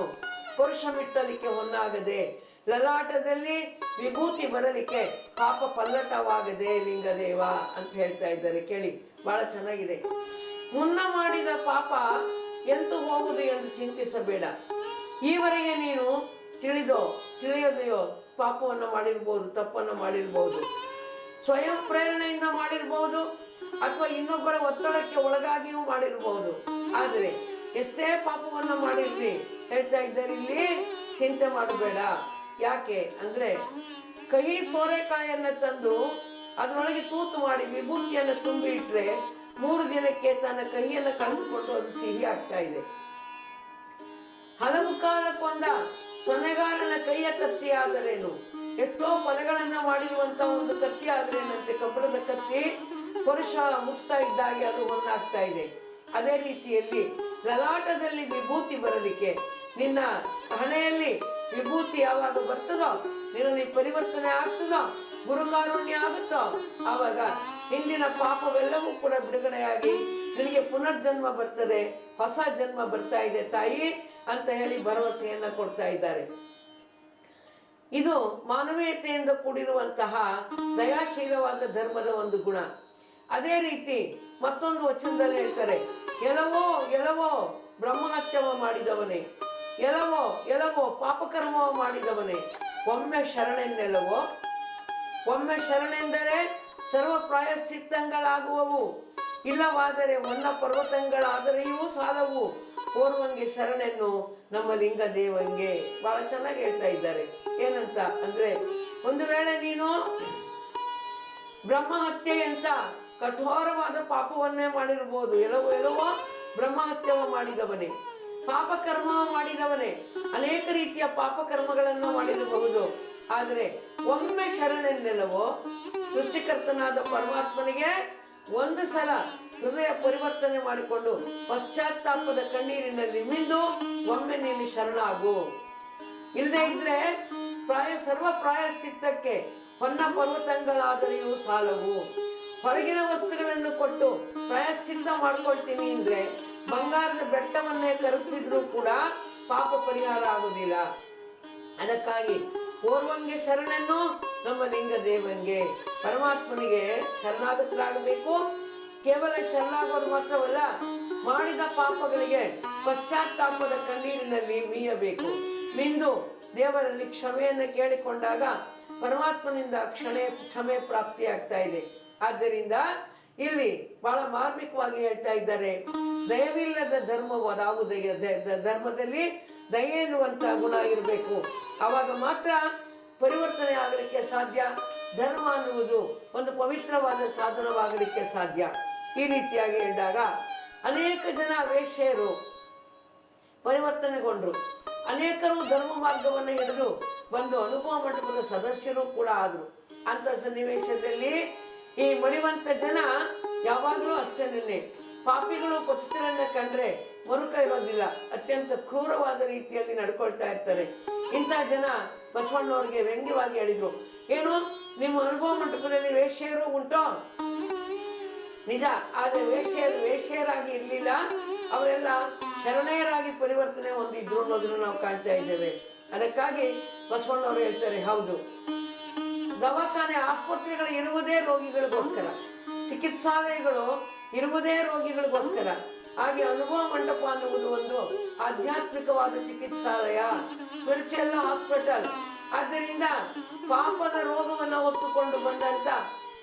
ಪುರುಷ ಮಿಟ್ಟಲಿಕ್ಕೆ ಹೊನ್ನಾಗದೆ. ಲಲಾಟದಲ್ಲಿ ವಿಭೂತಿ ಬರಲಿಕ್ಕೆ ಪಾಪ ಪಲ್ಲಟವಾಗದೆ ಲಿಂಗದೇವ ಅಂತ ಹೇಳ್ತಾ ಇದ್ದಾರೆ. ಕೇಳಿ, ಬಹಳ ಚೆನ್ನಾಗಿದೆ. ಮುನ್ನ ಮಾಡಿದ ಪಾಪ ಎಂತು ಹೋಗುದು ಎಂದು ಚಿಂತಿಸಬೇಡ. ಈವರೆಗೆ ನೀನು ತಿಳಿಯದೆಯೋ ಪಾಪವನ್ನು ಮಾಡಿರ್ಬೋದು, ತಪ್ಪನ್ನು ಮಾಡಿರ್ಬೋದು, ಸ್ವಯಂ ಪ್ರೇರಣೆಯಿಂದ ಮಾಡಿರ್ಬೋದು, ಅಥವಾ ಇನ್ನೊಬ್ಬರ ಒತ್ತಡಕ್ಕೆ ಒಳಗಾಗಿಯೂ ಮಾಡಿರ್ಬೋದು. ಆದರೆ ಎಷ್ಟೇ ಪಾಪವನ್ನು ಮಾಡಿರ್ಲಿ, ಹೇಳ್ತಾ ಇದ್ದಾರೆ ಇಲ್ಲಿ, ಚಿಂತೆ ಮಾಡಬೇಡ. ಯಾಕೆ ಅಂದ್ರೆ, ಕಹಿ ಸೋರೆಕಾಯನ್ನ ತಂದು ಅದರೊಳಗೆ ತೂತು ಮಾಡಿ ವಿಭೂತಿಯನ್ನು ತುಂಬಿ ಇಟ್ರೆ 3 ದಿನಕ್ಕೆ ತನ್ನ ಕಹಿಯನ್ನು ಕಳೆದುಕೊಂಡು ಅದು ಸಿಹಿ ಆಗ್ತಾ ಇದೆ. ಹಲವು ಕಾಲ ಕೊಂದ ಸೊನೆಗಾರನ ಕೈಯ ಕತ್ತಿ ಆದರೇನು, ಎಷ್ಟೋ ಕೊಲೆಗಳನ್ನ ಮಾಡಿರುವಂತ ಒಂದು ಕತ್ತಿ ಆದ್ರೇನಂತೆ, ಕಬ್ಬಣದ ಕತ್ತಿ ಪುರುಷ ಮುಕ್ತಾ ಇದ್ದಾಗೆ ಅದು ಹೊನ್ನಾಗ್ತಾ ಇದೆ. ಅದೇ ರೀತಿಯಲ್ಲಿ ಲಲಾಟದಲ್ಲಿ ವಿಭೂತಿ ಬರಲಿಕ್ಕೆ, ನಿನ್ನ ಹಣೆಯಲ್ಲಿ ವಿಭೂತಿ ಯಾವಾಗ ಬರ್ತದೋ, ನಿನ್ನಲ್ಲಿ ಪರಿವರ್ತನೆ ಆಗ್ತದೋ, ಗುರುಕಾರುಣ್ಯ ಆಗುತ್ತೋ, ಆವಾಗ ಹಿಂದಿನ ಪಾಪವೆಲ್ಲವೂ ಕೂಡ ಬಿಡುಗಡೆಯಾಗಿ ನಿನಗೆ ಪುನರ್ಜನ್ಮ ಬರ್ತದೆ, ಹೊಸ ಜನ್ಮ ಬರ್ತಾ ಇದೆ ತಾಯಿ ಅಂತ ಹೇಳಿ ಭರವಸೆಯನ್ನ ಕೊಡ್ತಾ ಇದ್ದಾರೆ. ಇದು ಮಾನವೀಯತೆಯಿಂದ ಕೂಡಿರುವಂತಹ ದಯಾಶೀಲವಾದ ಧರ್ಮದ ಒಂದು ಗುಣ. ಅದೇ ರೀತಿ ಮತ್ತೊಂದು ವಚನದಲ್ಲಿ ಹೇಳ್ತಾರೆ, ಎಲವೋ ಎಲವೋ ಬ್ರಹ್ಮಹತ್ಯವ ಮಾಡಿದವನೇ, ಎಲವೋ ಎಲವೋ ಪಾಪಕರ್ಮವ ಮಾಡಿದವನೇ, ಒಮ್ಮೆ ಶರಣೆನ್ನೆಲವೋ. ಒಮ್ಮೆ ಶರಣೆಂದರೆ ಸರ್ವ ಪ್ರಾಯಶ್ಚಿತ್ತಗಳಾಗುವವು, ಇಲ್ಲವಾದರೆ ಒನ್ನ ಪರ್ವತಗಳಾದರೆಯೂ ಸಾಲವು. ಓರ್ವಂಗೆ ಶರಣೆನ್ನು ನಮ್ಮ ಲಿಂಗ ದೇವಂಗೆ. ಬಹಳ ಚೆನ್ನಾಗಿ ಹೇಳ್ತಾ ಇದ್ದಾರೆ. ಏನಂತ ಅಂದ್ರೆ, ಒಂದು ವೇಳೆ ನೀನು ಬ್ರಹ್ಮಹತ್ಯೆ ಅಂತ ಕಠೋರವಾದ ಪಾಪವನ್ನೇ ಮಾಡಿರ್ಬೋದು, ಎಲ್ಲವೋ ಎಲ್ಲವೋ ಬ್ರಹ್ಮಹತ್ಯವ ಮಾಡಿದವನೇ, ಪಾಪಕರ್ಮ ಮಾಡಿದವನೇ, ಅನೇಕ ರೀತಿಯ ಪಾಪಕರ್ಮಗಳನ್ನು ಮಾಡಿರಬಹುದು. ಆದರೆ ಒಮ್ಮೆ ಶರಣೆನ್ನೆಲ್ಲವೋ, ಸೃಷ್ಟಿಕರ್ತನಾದ ಪರಮಾತ್ಮನಿಗೆ ಒಂದು ಸಲ ಹೃದಯ ಪರಿವರ್ತನೆ ಮಾಡಿಕೊಂಡು ಪಶ್ಚಾತ್ತಾಪದ ಕಣ್ಣೀರಿನಲ್ಲಿ ಮಿಂದು ಒಮ್ಮೆ ನೀನು ಶರಣಾಗು. ಇಲ್ಲದೆ ಇದ್ರೆ ಸರ್ವ ಪ್ರಾಯಶ್ಚಿತ್ತಕ್ಕೆ ಹೊನ್ನ ಪರ್ವತಗಳಾದರೆಯೂ ಸಾಲವು. ಹೊರಗಿನ ವಸ್ತುಗಳನ್ನು ಕೊಟ್ಟು ಪ್ರಾಯಶ್ಚಿತ್ತ ಮಾಡ್ಕೊಳ್ತೀನಿ ಅಂದ್ರೆ ಬಂಗಾರದ ಬೆಟ್ಟವನ್ನೇ ಕರಗಿಸಿದ್ರು ಕೂಡ ಪಾಪ ಪರಿಹಾರ ಆಗುವುದಿಲ್ಲ. ಅದಕ್ಕಾಗಿ ಓರ್ವಂಗೆ ಶರಣನ್ನು ನಮ್ಮ ಲಿಂಗ ದೇವಂಗೆ, ಪರಮಾತ್ಮನಿಗೆ ಶರಣಾಗತರಾಗಬೇಕು. ಕೇವಲ ಶರಣಾಗೋದು ಮಾತ್ರವಲ್ಲ, ಮಾಡಿದ ಪಾಪಗಳಿಗೆ ಪಶ್ಚಾತ್ತಾಪದ ಕಣ್ಣೀರಿನಲ್ಲಿ ಮೀಯಬೇಕು. ಮಿಂದು ದೇವರಲ್ಲಿ ಕ್ಷಮೆಯನ್ನು ಕೇಳಿಕೊಂಡಾಗ ಪರಮಾತ್ಮನಿಂದ ಕ್ಷಮೆ ಪ್ರಾಪ್ತಿಯಾಗ್ತಾ ಇದೆ. ಆದ್ದರಿಂದ ಇಲ್ಲಿ ಬಹಳ ಮಾರ್ಮಿಕವಾಗಿ ಹೇಳ್ತಾ ಇದ್ದಾರೆ, ದಯವಿಲ್ಲದ ಧರ್ಮದಲ್ಲಿ ದಯೆ ಎನ್ನುವಂತ ಗುಣ ಇರಬೇಕು. ಆವಾಗ ಮಾತ್ರ ಪರಿವರ್ತನೆ ಆಗಲಿಕ್ಕೆ ಸಾಧ್ಯ. ಧರ್ಮ ಅನ್ನುವುದು ಒಂದು ಪವಿತ್ರವಾದ ಸಾಧನವಾಗಲಿಕ್ಕೆ ಸಾಧ್ಯ. ಈ ರೀತಿಯಾಗಿ ಹೇಳಿದಾಗ ಅನೇಕ ಜನ ವೇಶ್ಯರು ಪರಿವರ್ತನೆಗೊಂಡ್ರು, ಅನೇಕರು ಧರ್ಮ ಮಾರ್ಗವನ್ನು ಹಿಡಿದು ಬಂದು ಅನುಭವ ಮಂಟಪದ ಸದಸ್ಯರು ಕೂಡ ಆದ್ರು. ಅಂತ ಸನ್ನಿವೇಶದಲ್ಲಿ ಈ ಮಣಿವಂತ ಜನ ಯಾವಾಗಲೂ ಅಷ್ಟೇನೆ, ಪಾಪಿಗಳು ಪತಿತರನ್ನ ಕಂಡ್ರೆ ಮರುಕ ಇರೋದಿಲ್ಲ, ಅತ್ಯಂತ ಕ್ರೂರವಾದ ರೀತಿಯಲ್ಲಿ ನಡ್ಕೊಳ್ತಾ ಇರ್ತಾರೆ. ಇಂಥ ಜನ ಬಸವಣ್ಣವ್ರಿಗೆ ವ್ಯಂಗ್ಯವಾಗಿ ಹೇಳಿದ್ರು, ಏನು ನಿಮ್ಮ ಅನುಭವ ಮಂಟಪದಲ್ಲಿ ವೇಶ್ಯರು ಉಂಟೋ? ನಿಜ, ಆದರೆ ವೇಶ್ಯರಾಗಿ ಇರ್ಲಿಲ್ಲ, ಅವರೆಲ್ಲ ಶರಣೆಯರಾಗಿ ಪರಿವರ್ತನೆ ಹೊಂದಿದ್ರು ಅನ್ನೋದನ್ನು ನಾವು ಕಾಣ್ತಾ ಇದ್ದೇವೆ. ಅದಕ್ಕಾಗಿ ಬಸವಣ್ಣವರು ಹೇಳ್ತಾರೆ, ಹೌದು, ದವಾಖಾನೆ ಆಸ್ಪತ್ರೆಗಳು ಇರುವುದೇ ರೋಗಿಗಳಿಗೋಸ್ಕರ, ಚಿಕಿತ್ಸಾಲಯಗಳು ಇರುವುದೇ ರೋಗಿಗಳಿಗೋಸ್ಕರ. ಹಾಗೆ ಅನುಭವ ಮಂಟಪ ಅನ್ನುವುದು ಒಂದು ಆಧ್ಯಾತ್ಮಿಕವಾದ ಚಿಕಿತ್ಸಾಲಯ, ಸ್ಪಿರಿಚುವಲ್ ಹಾಸ್ಪಿಟಲ್. ಆದ್ದರಿಂದ ಪಾಪದ ರೋಗವನ್ನು ಹೊತ್ತುಕೊಂಡು ಬಂದಂತ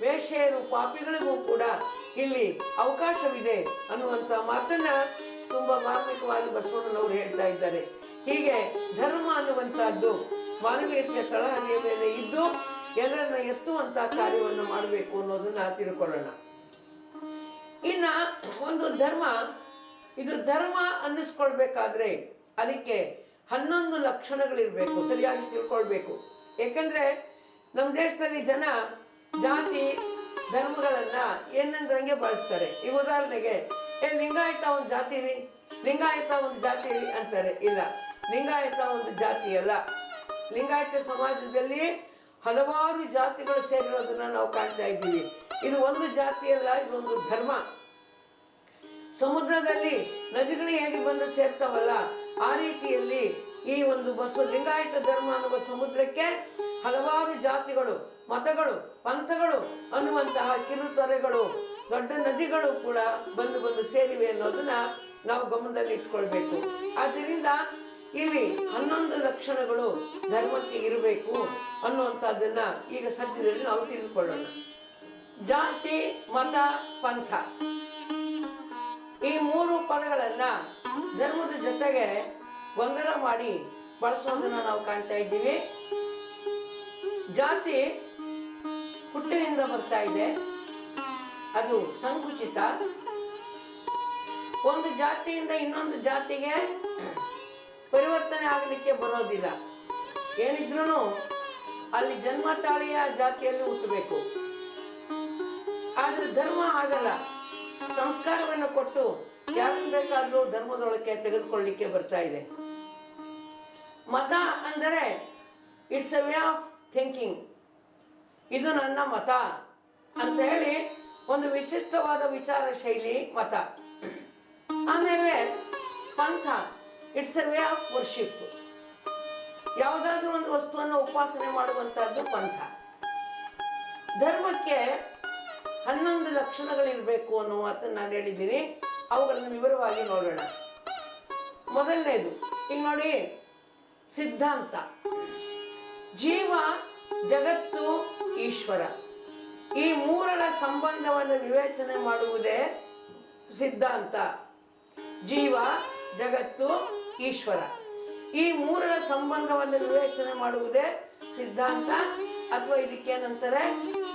ವೇಶ್ಯರು ಪಾಪಿಗಳಿಗೂ ಕೂಡ ಇಲ್ಲಿ ಅವಕಾಶವಿದೆ ಅನ್ನುವಂತ ಮಾತನ್ನ ತುಂಬಾ ಮಾರ್ಮಿಕವಾಗಿ ಬಸವಣ್ಣನವರು ಹೇಳ್ತಾ ಇದ್ದಾರೆ. ಹೀಗೆ ಧರ್ಮ ಅನ್ನುವಂತಹದ್ದು ಮಾನವೀಯತೆಯ ತಳಹದಿಯ ಮೇಲೆ ಇದ್ದು ಎಲ್ಲರನ್ನ ಎತ್ತುವಂತ ಕಾರ್ಯವನ್ನು ಮಾಡಬೇಕು ಅನ್ನೋದನ್ನ ತಿಳ್ಕೊಳ್ಳೋಣ. ಇನ್ನ ಒಂದು ಧರ್ಮ, ಇದು ಧರ್ಮ ಅನ್ನಿಸ್ಕೊಳ್ಬೇಕಾದ್ರೆ ಅದಕ್ಕೆ 11 ಲಕ್ಷಣಗಳಿರ್ಬೇಕು, ಸರಿಯಾಗಿ ತಿಳ್ಕೊಳ್ಬೇಕು. ಯಾಕಂದ್ರೆ ನಮ್ಮ ದೇಶದಲ್ಲಿ ಜನ ಜಾತಿ ಧರ್ಮಗಳನ್ನ ಏನಂದ್ರಂಗೆ ಬಳಸ್ತಾರೆ. ಈಗ ಉದಾಹರಣೆಗೆ, ಲಿಂಗಾಯತ ಒಂದು ಜಾತಿ ರೀ, ಲಿಂಗಾಯತ ಒಂದು ಜಾತಿ ರೀ ಅಂತಾರೆ. ಇಲ್ಲ, ಲಿಂಗಾಯತ ಒಂದು ಜಾತಿ ಅಲ್ಲ. ಲಿಂಗಾಯತ ಸಮಾಜದಲ್ಲಿ ಹಲವಾರು ಜಾತಿಗಳು ಸೇರಿರೋದನ್ನ ನಾವು ಕಾಣ್ತಾ ಇದ್ದೀವಿ. ಇದು ಒಂದು ಜಾತಿ ಅಲ್ಲ, ಇದೊಂದು ಧರ್ಮ. ಸಮುದ್ರದಲ್ಲಿ ನದಿಗಳು ಹೇಗೆ ಬಂದು ಸೇರ್ತಾವಲ್ಲ, ಆ ರೀತಿಯಲ್ಲಿ ಈ ಒಂದು ಲಿಂಗಾಯತ ಧರ್ಮ ಅನ್ನುವ ಸಮುದ್ರಕ್ಕೆ ಹಲವಾರು ಜಾತಿಗಳು, ಮತಗಳು, ಪಂಥಗಳು ಅನ್ನುವಂತಹ ಕಿರುತೊರೆಗಳು, ದೊಡ್ಡ ನದಿಗಳು ಕೂಡ ಬಂದು ಸೇರಿವೆ ಅನ್ನೋದನ್ನ ನಾವು ಗಮನದಲ್ಲಿ ಇಟ್ಕೊಳ್ಬೇಕು. ಆದ್ದರಿಂದ ಇಲ್ಲಿ 11 ಲಕ್ಷಣಗಳು ಧರ್ಮಕ್ಕೆ ಇರಬೇಕು ಅನ್ನುವಂಥದ್ದನ್ನ ಈಗ ಸದ್ಯದಲ್ಲಿ ನಾವು ತಿಳಿದುಕೊಳ್ಳೋಣ. ಜಾತಿ, ಮತ, ಪಂಥ, ಈ 3 ಪದಗಳನ್ನ ಧರ್ಮದ ಜೊತೆಗೆ ಗೊಂದಲ ಮಾಡಿ ಬಳಸೋದನ್ನ ನಾವು ಕಾಣ್ತಾ ಇದ್ದೀವಿ. ಜಾತಿ ಹುಟ್ಟಿನಿಂದ ಬರ್ತಾ ಇದೆ, ಅದು ಸಂಕುಚಿತ. ಒಂದು ಜಾತಿಯಿಂದ ಇನ್ನೊಂದು ಜಾತಿಗೆ ಪರಿವರ್ತನೆ ಆಗಲಿಕ್ಕೆ ಬರೋದಿಲ್ಲ. ಏನಿದ್ರೂ ಅಲ್ಲಿ ಜನ್ಮ ತಾಳಿಯ ಜಾತಿಯಲ್ಲಿ ಹುಟ್ಟಬೇಕು. ಆದ್ರೆ ಧರ್ಮ ಆಗಲ್ಲ. ಸಂಸ್ಕಾರವನ್ನು ಕೊಟ್ಟು ಯಾರನ್ನು ಬೇಕಾದ್ರೂ ಧರ್ಮದೊಳಕ್ಕೆ ತೆಗೆದುಕೊಳ್ಳಿಕ್ಕೆ ಬರ್ತಾ ಇದೆ. ಮತ ಅಂದರೆ it's a way of thinking. ಇದು ನನ್ನ ಮತ ಅಂತ ಹೇಳಿ ಒಂದು ವಿಶಿಷ್ಟವಾದ ವಿಚಾರ ಶೈಲಿ ಮತ. ಆಮೇಲೆ ಪಂಥ, it's a way of worship. ಯಾವುದಾದ್ರೂ ಒಂದು ವಸ್ತುವನ್ನು ಉಪಾಸನೆ ಮಾಡುವಂತಹದ್ದು ಪಂಥ. ಧರ್ಮಕ್ಕೆ 11 ಲಕ್ಷಣಗಳಿರಬೇಕು ಅನ್ನೋ ಮಾತನ್ನು ನಾನು ಹೇಳಿದ್ದೀನಿ. ಅವುಗಳನ್ನು ವಿವರವಾಗಿ ನೋಡೋಣ. ಮೊದಲನೇದು, ಈಗ ನೋಡಿ, ಸಿದ್ಧಾಂತ. ಜೀವ, ಜಗತ್ತು, ಈಶ್ವರ, ಈ ಮೂರರ ಸಂಬಂಧವನ್ನು ವಿವೇಚನೆ ಮಾಡುವುದೇ ಸಿದ್ಧಾಂತ. ಜೀವ, ಜಗತ್ತು, ಈಶ್ವರ, ಈ ಮೂರರ ಸಂಬಂಧವನ್ನು ವಿವೇಚನೆ ಮಾಡುವುದೇ ಸಿದ್ಧಾಂತ, ಅಥವಾ ಇದಕ್ಕೇನಂತಾರೆ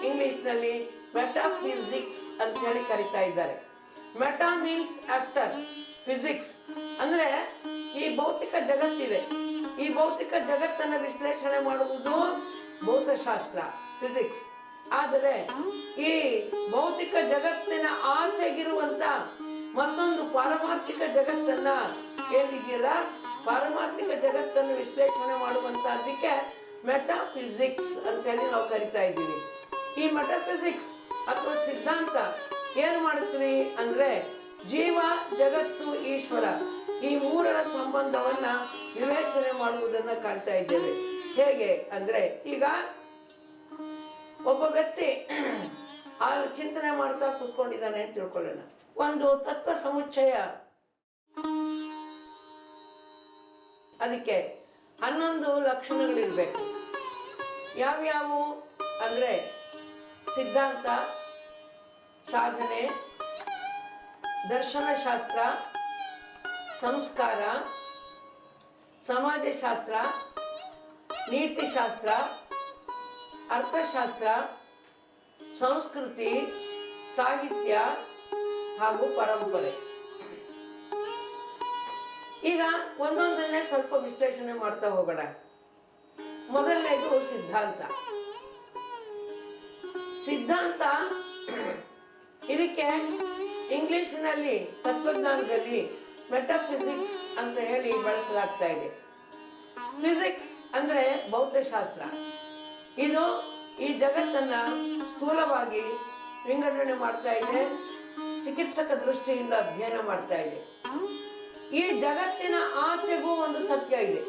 ಇಂಗ್ಲಿಷ್ನಲ್ಲಿ ಮೆಟಾಫಿಸಿಕ್ಸ್ ಅಂತ ಹೇಳಿ ಕರೀತಾ ಇದ್ದಾರೆ. ಮೆಟಾ ಮೀನ್ಸ್ ಆಫ್ಟರ್, ಫಿಸಿಕ್ಸ್ ಅಂದ್ರೆ ಈ ಭೌತಿಕ ಜಗತ್ತಿದೆ, ಈ ಭೌತಿಕ ಜಗತ್ತನ್ನು ವಿಶ್ಲೇಷಣೆ ಮಾಡುವುದು ಭೌತಶಾಸ್ತ್ರ, ಫಿಸಿಕ್ಸ್. ಆದರೆ ಈ ಭೌತಿಕ ಜಗತ್ತಿನ ಆಚೆಗಿರುವಂತ ಮತ್ತೊಂದು ಪಾರಮಾರ್ಥಿಕ ಜಗತ್ತನ್ನ ಏನಿದೆಯಲ್ಲ, ಪಾರಮಾರ್ಥಿಕ ಜಗತ್ತನ್ನು ವಿಶ್ಲೇಷಣೆ ಮಾಡುವಂತಹದಕ್ಕೆ ಮೆಟಾಫಿಸಿಕ್ಸ್ ಅಂತ ಹೇಳಿ ನಾವು ಕರಿತಾ ಇದ್ದೀವಿ. ಈ ಮೆಟಾಫಿಸಿಕ್ಸ್ ಅಥವಾ ಸಿದ್ಧಾಂತ ಏನು ಮಾಡುತ್ತೀವಿ ಅಂದ್ರೆ ಜೀವ, ಜಗತ್ತು, ಈಶ್ವರ, ಈ ಮೂರರ ಸಂಬಂಧವನ್ನ ವಿವೇಚನೆ ಮಾಡುವುದನ್ನ ಕಾಣ್ತಾ ಇದ್ದೇವೆ. ಹೇಗೆ ಅಂದ್ರೆ, ಈಗ ಒಬ್ಬ ವ್ಯಕ್ತಿ ಚಿಂತನೆ ಮಾಡ್ತಾ ಕೂತ್ಕೊಂಡಿದ್ದಾನೆ ಅಂತ ತಿಳ್ಕೊಳ್ಳೋಣ. ಒಂದು ತತ್ವ ಸಮುಚ್ಚಯ, ಅದಕ್ಕೆ 11 ಲಕ್ಷಣಗಳಿರ್ಬೇಕು. ಯಾವ್ಯಾವು ಅಂದ್ರೆ ಸಿದ್ಧಾಂತ, ಸಾಧನೆ, ದರ್ಶನಶಾಸ್ತ್ರ, ಸಂಸ್ಕಾರ, ಸಮಾಜಶಾಸ್ತ್ರ, ನೀತಿಶಾಸ್ತ್ರ, ಅರ್ಥಶಾಸ್ತ್ರ, ಸಂಸ್ಕೃತಿ, ಸಾಹಿತ್ಯ ಹಾಗೂ ಪರಂಪರೆ. ಈಗ ಒಂದೊಂದನ್ನೇ ಸ್ವಲ್ಪ ವಿಶ್ಲೇಷಣೆ ಮಾಡ್ತಾ ಹೋಗೋಣ. ಮೊದಲನೇದು ಸಿದ್ಧಾಂತ. ಸಿದ್ಧಾಂತ ಇದಕ್ಕೆ ಇಂಗ್ಲಿಷಿನಲ್ಲಿ ತತ್ವಜ್ಞಾನದಲ್ಲಿ ಮೆಟಾಫಿಸಿಕ್ಸ್ ಅಂತ ಹೇಳಿ ಬಳಸಲಾಗ್ತಾ ಇದೆ. ಫಿಸಿಕ್ಸ್ ಅಂದ್ರೆ ಭೌತಶಾಸ್ತ್ರ. ಇದು ಈ ಜಗತ್ತನ್ನ ಸ್ಥೂಲವಾಗಿ ವಿಂಗಡಣೆ ಮಾಡ್ತಾ ಇದೆ, ಚಿಕಿತ್ಸಕ ದೃಷ್ಟಿಯಿಂದ ಅಧ್ಯಯನ ಮಾಡ್ತಾ ಇದೆ. ಈ ಜಗತ್ತಿನ ಆಚೆಗೂ ಒಂದು ಸತ್ಯ ಇದೆ.